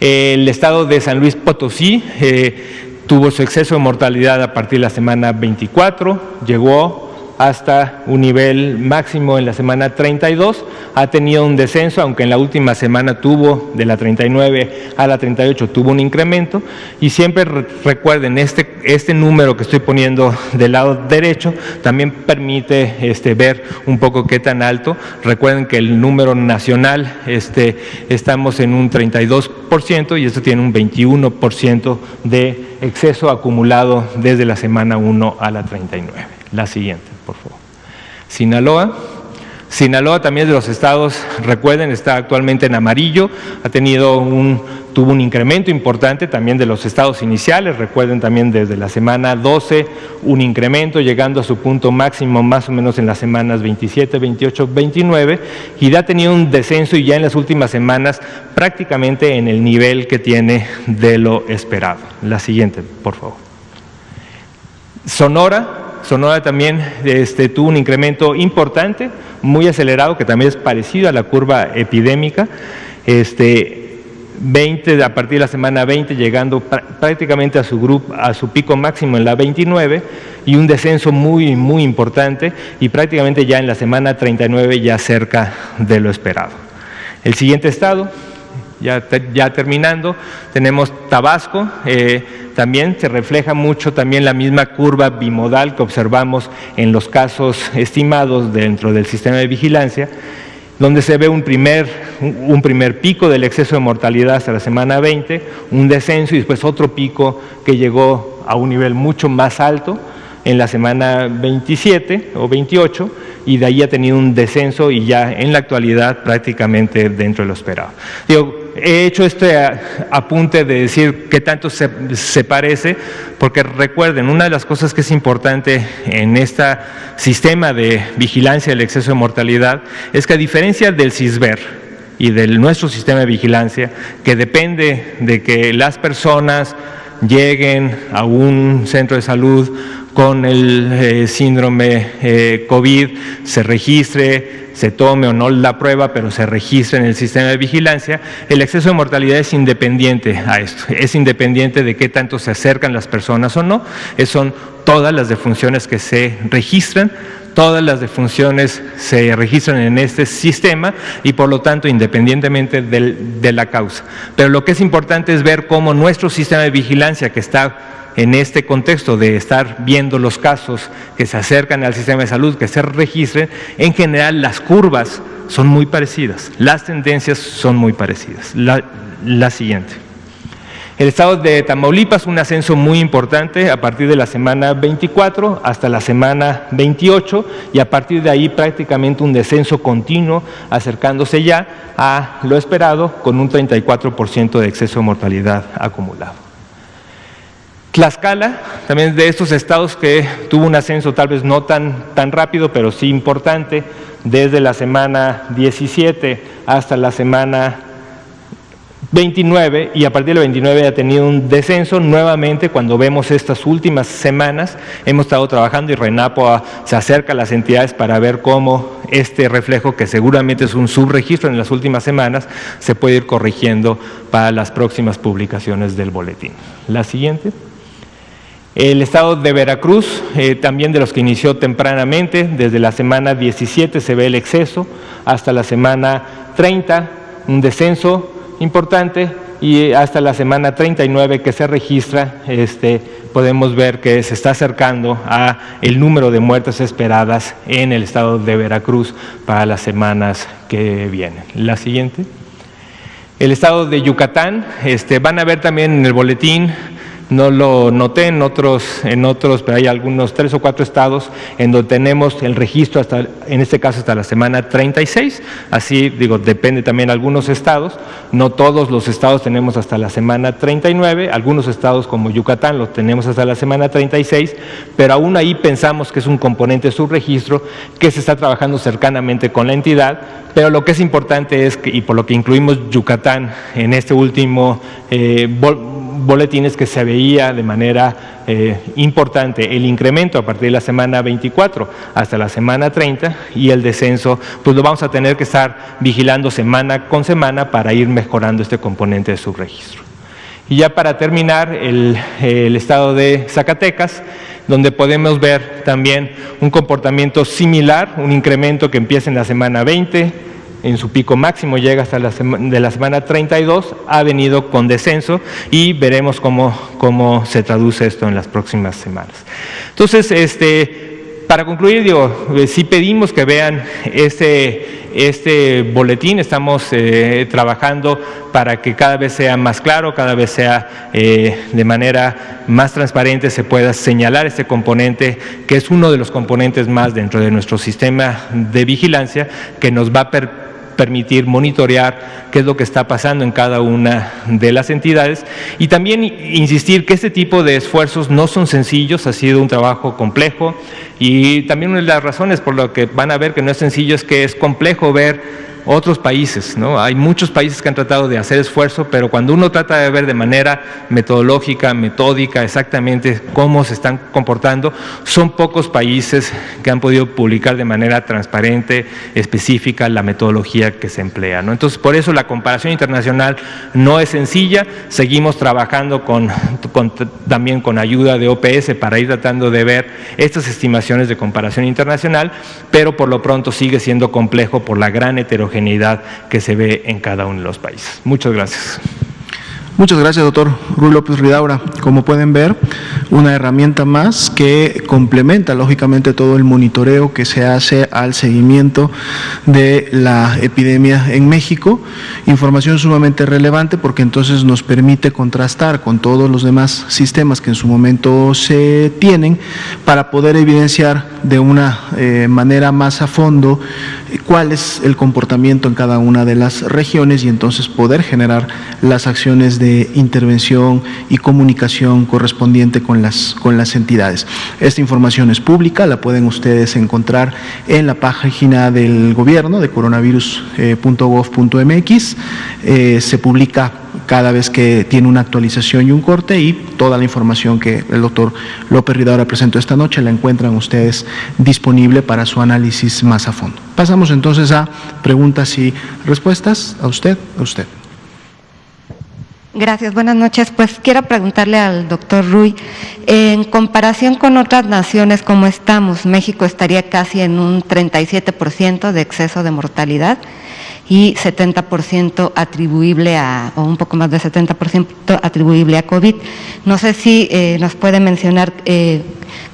S2: El estado de San Luis Potosí tuvo su exceso de mortalidad a partir de la semana 24, llegó hasta un nivel máximo en la semana 32, ha tenido un descenso, aunque en la última semana tuvo, de la 39 a la 38, tuvo un incremento, y siempre recuerden, este número que estoy poniendo del lado derecho también permite ver un poco qué tan alto. Recuerden que el número nacional, estamos en un 32% y esto tiene un 21% de exceso acumulado desde la semana 1 a la 39. La siguiente, por favor. Sinaloa. Sinaloa también es de los estados, recuerden, está actualmente en amarillo, tuvo un incremento importante también de los estados iniciales, recuerden también desde la semana 12 un incremento llegando a su punto máximo más o menos en las semanas 27, 28, 29 y ha tenido un descenso y ya en las últimas semanas prácticamente en el nivel que tiene de lo esperado. La siguiente, por favor. Sonora también tuvo un incremento importante, muy acelerado, que también es parecido a la curva epidémica, a partir de la semana 20 llegando prácticamente a su pico máximo en la 29 y un descenso muy, muy importante y prácticamente ya en la semana 39 ya cerca de lo esperado. El siguiente estado, ya terminando, tenemos Tabasco. También se refleja mucho también la misma curva bimodal que observamos en los casos estimados dentro del sistema de vigilancia, donde se ve un primer pico del exceso de mortalidad hasta la semana 20, un descenso y después otro pico que llegó a un nivel mucho más alto en la semana 27 o 28 y de ahí ha tenido un descenso y ya en la actualidad prácticamente dentro de lo esperado. He hecho este apunte de decir qué tanto se parece, porque recuerden, una de las cosas que es importante en este sistema de vigilancia del exceso de mortalidad es que a diferencia del CISBER y de nuestro sistema de vigilancia, que depende de que las personas lleguen a un centro de salud con el síndrome COVID, se registre, se tome o no la prueba, pero se registre en el sistema de vigilancia, el exceso de mortalidad es independiente a esto, es independiente de qué tanto se acercan las personas o no, son todas las defunciones que se registran, todas las defunciones se registran en este sistema y por lo tanto independientemente de la causa. Pero lo que es importante es ver cómo nuestro sistema de vigilancia, que está en este contexto de estar viendo los casos que se acercan al sistema de salud, que se registren, en general las curvas son muy parecidas, las tendencias son muy parecidas. La siguiente. El estado de Tamaulipas, un ascenso muy importante a partir de la semana 24 hasta la semana 28 y a partir de ahí prácticamente un descenso continuo acercándose ya a lo esperado con un 34% de exceso de mortalidad acumulado. Tlaxcala, también de estos estados que tuvo un ascenso tal vez no tan rápido, pero sí importante, desde la semana 17 hasta la semana 29 y a partir del 29 ha tenido un descenso. Nuevamente, cuando vemos estas últimas semanas, hemos estado trabajando y RENAPO se acerca a las entidades para ver cómo este reflejo, que seguramente es un subregistro en las últimas semanas, se puede ir corrigiendo para las próximas publicaciones del boletín. La siguiente. El estado de Veracruz, también de los que inició tempranamente, desde la semana 17 se ve el exceso, hasta la semana 30 un descenso importante y hasta la semana 39 que se registra, podemos ver que se está acercando a el número de muertes esperadas en el estado de Veracruz para las semanas que vienen. La siguiente. El estado de Yucatán, van a ver también en el boletín No lo noté en otros, pero hay algunos 3 o 4 estados en donde tenemos el registro hasta, en este caso hasta la semana 36, así digo, depende también de algunos estados, no todos los estados tenemos hasta la semana 39, algunos estados como Yucatán lo tenemos hasta la semana 36, pero aún ahí pensamos que es un componente subregistro que se está trabajando cercanamente con la entidad, pero lo que es importante es que, y por lo que incluimos Yucatán en este último boletín, es que se veía de manera importante el incremento a partir de la semana 24 hasta la semana 30, y el descenso pues lo vamos a tener que estar vigilando semana con semana para ir mejorando este componente de subregistro. Y ya para terminar, el estado de Zacatecas, donde podemos ver también un comportamiento similar, un incremento que empieza en la semana 20, en su pico máximo llega hasta la semana 32, ha venido con descenso y veremos cómo se traduce esto en las próximas semanas. Entonces, para concluir, digo, sí pedimos que vean este boletín, estamos trabajando para que cada vez sea más claro, cada vez sea de manera más transparente, se pueda señalar este componente, que es uno de los componentes más dentro de nuestro sistema de vigilancia, que nos va a permitir monitorear qué es lo que está pasando en cada una de las entidades, y también insistir que este tipo de esfuerzos no son sencillos, ha sido un trabajo complejo, y también una de las razones por lo que van a ver que no es sencillo es que es complejo ver otros países, ¿no? Hay muchos países que han tratado de hacer esfuerzo, pero cuando uno trata de ver de manera metodológica, metódica, exactamente cómo se están comportando, son pocos países que han podido publicar de manera transparente, específica, la metodología que se emplea, ¿no? Entonces, por eso la comparación internacional no es sencilla, seguimos trabajando también con ayuda de OPS para ir tratando de ver estas estimaciones de comparación internacional, pero por lo pronto sigue siendo complejo por la gran heterogeneidad que se ve en cada uno de los países. Muchas gracias.
S1: Muchas gracias, doctor Ruy López Ridaura. Como pueden ver, una herramienta más que complementa lógicamente todo el monitoreo que se hace al seguimiento de la epidemia en México. Información sumamente relevante porque entonces nos permite contrastar con todos los demás sistemas que en su momento se tienen para poder evidenciar de una manera más a fondo cuál es el comportamiento en cada una de las regiones y entonces poder generar las acciones de intervención y comunicación correspondiente con las entidades. Esta información es pública, la pueden ustedes encontrar en la página del gobierno de coronavirus.gov.mx, se publica cada vez que tiene una actualización y un corte, y toda la información que el doctor López Ridaura presentó esta noche la encuentran ustedes disponible para su análisis más a fondo. Pasamos entonces a preguntas y respuestas. A usted.
S3: Gracias, buenas noches. Pues quiero preguntarle al doctor Ruy, en comparación con otras naciones, ¿cómo estamos? México estaría casi en un 37% de exceso de mortalidad y 70% atribuible o un poco más de 70% atribuible a COVID. No sé si nos puede mencionar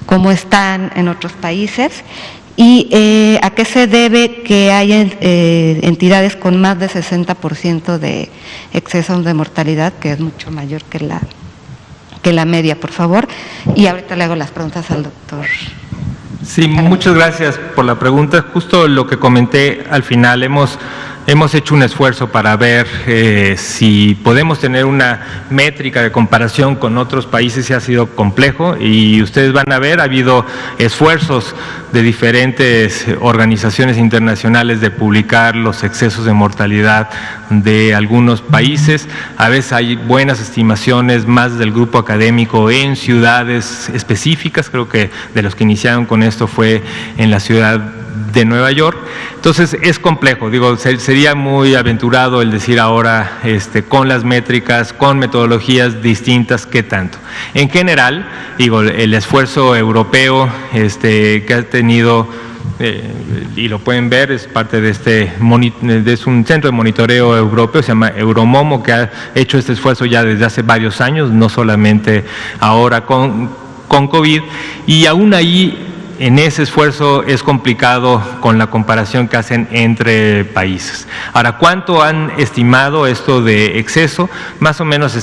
S3: cómo están en otros países y a qué se debe que haya entidades con más de 60% de exceso de mortalidad, que es mucho mayor que la media, por favor. Y ahorita le hago las preguntas al doctor.
S2: Sí, muchas gracias por la pregunta. Justo lo que comenté al final, hemos hecho un esfuerzo para ver si podemos tener una métrica de comparación con otros países, y ha sido complejo, y ustedes van a ver, ha habido esfuerzos de diferentes organizaciones internacionales de publicar los excesos de mortalidad de algunos países. A veces hay buenas estimaciones más del grupo académico en ciudades específicas, creo que de los que iniciaron con esto fue en la ciudad de Nueva York. Entonces es complejo, digo, sería muy aventurado el decir ahora con las métricas, con metodologías distintas, qué tanto. En general, digo, el esfuerzo europeo que ha tenido, y lo pueden ver, es parte de es un centro de monitoreo europeo, se llama Euromomo, que ha hecho este esfuerzo ya desde hace varios años, no solamente ahora con COVID, y aún ahí en ese esfuerzo es complicado con la comparación que hacen entre países. Ahora, ¿cuánto han estimado esto de exceso? Más o menos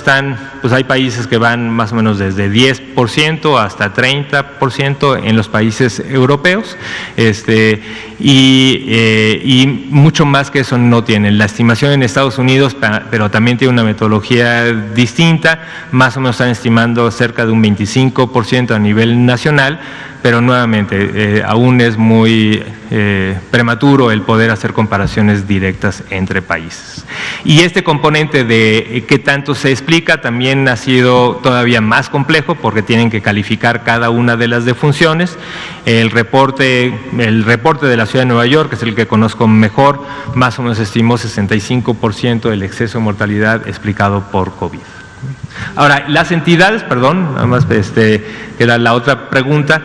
S2: pues hay países que van más o menos desde 10% hasta 30% en los países europeos, y mucho más que eso no tienen. La estimación en Estados Unidos, pero también tiene una metodología distinta, más o menos están estimando cerca de un 25% a nivel nacional, pero nuevamente aún es muy prematuro el poder hacer comparaciones directas entre países. Y este componente de qué tanto se explica también ha sido todavía más complejo porque tienen que calificar cada una de las defunciones. El reporte de la Ciudad de Nueva York, que es el que conozco mejor, más o menos estimó 65% del exceso de mortalidad explicado por COVID. Ahora, las entidades, perdón, nada más era la otra pregunta,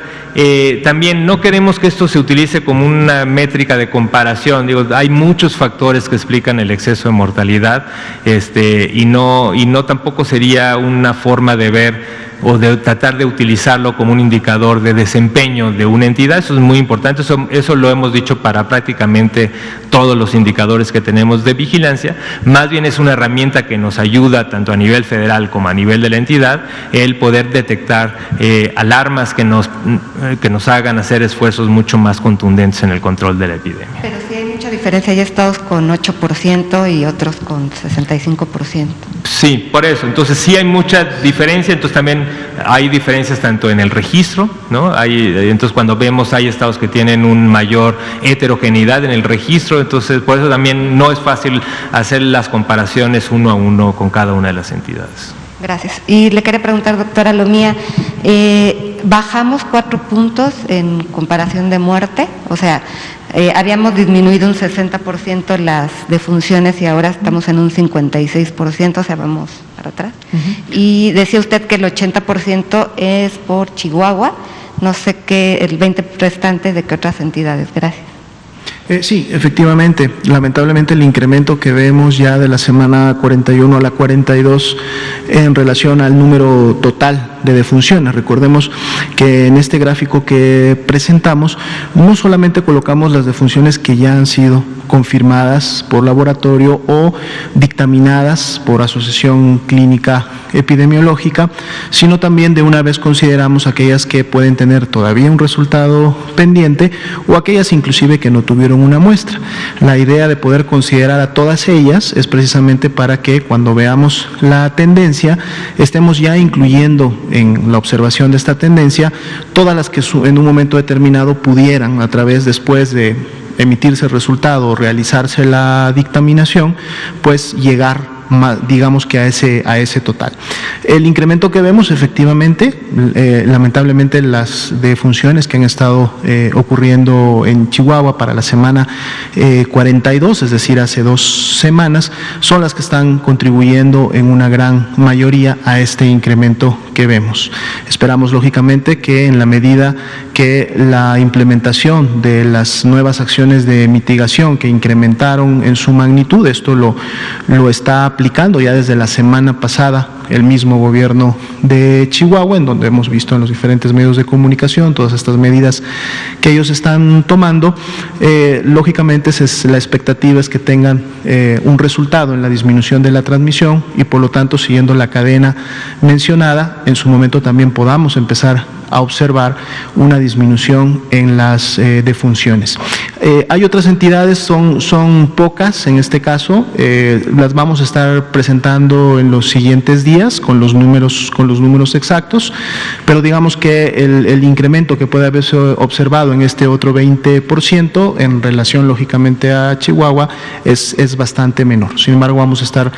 S2: también no queremos que esto se utilice como una métrica de comparación. Digo, hay muchos factores que explican el exceso de mortalidad, y no tampoco sería una forma de ver o de tratar de utilizarlo como un indicador de desempeño de una entidad. Eso es muy importante, eso lo hemos dicho para prácticamente todos los indicadores que tenemos de vigilancia. Más bien es una herramienta que nos ayuda tanto a nivel federal como a nivel de la entidad el poder detectar alarmas que nos hagan hacer esfuerzos mucho más contundentes en el control de la epidemia.
S3: Pero sí hay mucha diferencia, hay estados con 8% y otros con 65%.
S2: Sí, por eso. Entonces sí hay mucha diferencia, entonces también hay diferencias tanto en el registro, ¿no? Entonces cuando vemos hay estados que tienen una mayor heterogeneidad en el registro, entonces por eso también no es fácil hacer las comparaciones uno a uno con cada una de las entidades.
S3: Gracias. Y le quería preguntar, doctora Lomía, bajamos 4 puntos en comparación de muerte, o sea, habíamos disminuido un 60% las defunciones y ahora estamos en un 56%, o sea, vamos para atrás. Y decía usted que el 80% es por Chihuahua, no sé qué, el 20% restante de qué otras entidades. Gracias.
S1: Sí, efectivamente, lamentablemente el incremento que vemos ya de la semana 41 a la 42 en relación al número total de defunciones. Recordemos que en este gráfico que presentamos no solamente colocamos las defunciones que ya han sido confirmadas por laboratorio o dictaminadas por asociación clínica epidemiológica, sino también de una vez consideramos aquellas que pueden tener todavía un resultado pendiente o aquellas inclusive que no tuvieron una muestra. La idea de poder considerar a todas ellas es precisamente para que cuando veamos la tendencia estemos ya incluyendo en la observación de esta tendencia todas las que en un momento determinado pudieran, a través después de emitirse el resultado o realizarse la dictaminación, pues llegar digamos que a ese total. El incremento que vemos efectivamente, lamentablemente las defunciones que han estado ocurriendo en Chihuahua para la semana 42, es decir, hace 2 semanas, son las que están contribuyendo en una gran mayoría a este incremento que vemos. Esperamos lógicamente que en la medida que la implementación de las nuevas acciones de mitigación que incrementaron en su magnitud, esto lo está aplicando ya desde la semana pasada el mismo gobierno de Chihuahua, en donde hemos visto en los diferentes medios de comunicación todas estas medidas que ellos están tomando. Lógicamente la expectativa es que tengan un resultado en la disminución de la transmisión y por lo tanto, siguiendo la cadena mencionada, en su momento también podamos empezar a observar una disminución en las defunciones. Hay otras entidades, son pocas en este caso, las vamos a estar presentando en los siguientes días con los números exactos, pero digamos que el incremento que puede haberse observado en este otro 20% en relación lógicamente a Chihuahua es bastante menor. Sin embargo, vamos a estar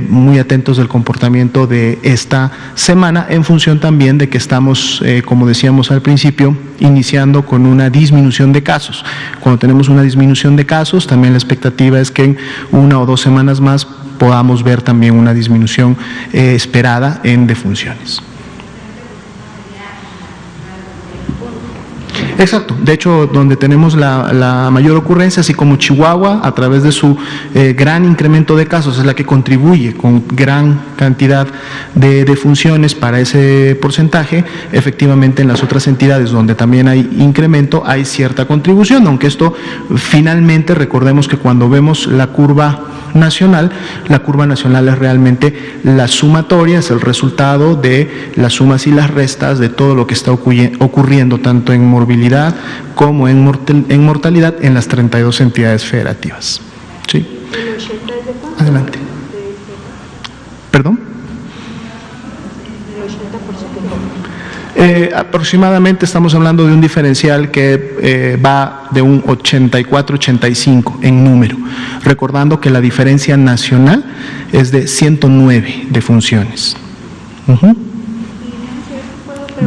S1: muy atentos del comportamiento de esta semana en función también de que estamos, como decíamos al principio, iniciando con una disminución de casos. Cuando tenemos una disminución de casos, también la expectativa es que en 1 o 2 semanas más podamos ver también una disminución esperada en defunciones. Exacto, de hecho donde tenemos la mayor ocurrencia, así como Chihuahua, a través de su gran incremento de casos, es la que contribuye con gran cantidad de defunciones para ese porcentaje. Efectivamente, en las otras entidades donde también hay incremento hay cierta contribución, aunque esto finalmente, recordemos que cuando vemos la curva nacional es realmente la sumatoria, es el resultado de las sumas y las restas de todo lo que está ocurriendo tanto en morbilidad como en mortalidad en las 32 entidades federativas. ¿Sí? Adelante. ¿Perdón? Aproximadamente estamos hablando de un diferencial que va de un 84-85 en número, recordando que la diferencia nacional es de 109 defunciones.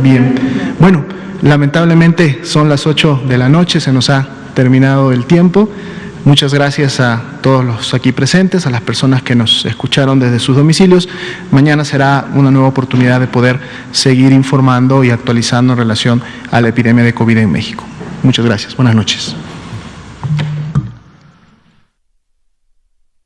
S1: Bien, bueno, lamentablemente son las 8 de la noche, se nos ha terminado el tiempo. Muchas gracias a todos los aquí presentes, a las personas que nos escucharon desde sus domicilios. Mañana será una nueva oportunidad de poder seguir informando y actualizando en relación a la epidemia de COVID en México. Muchas gracias. Buenas noches.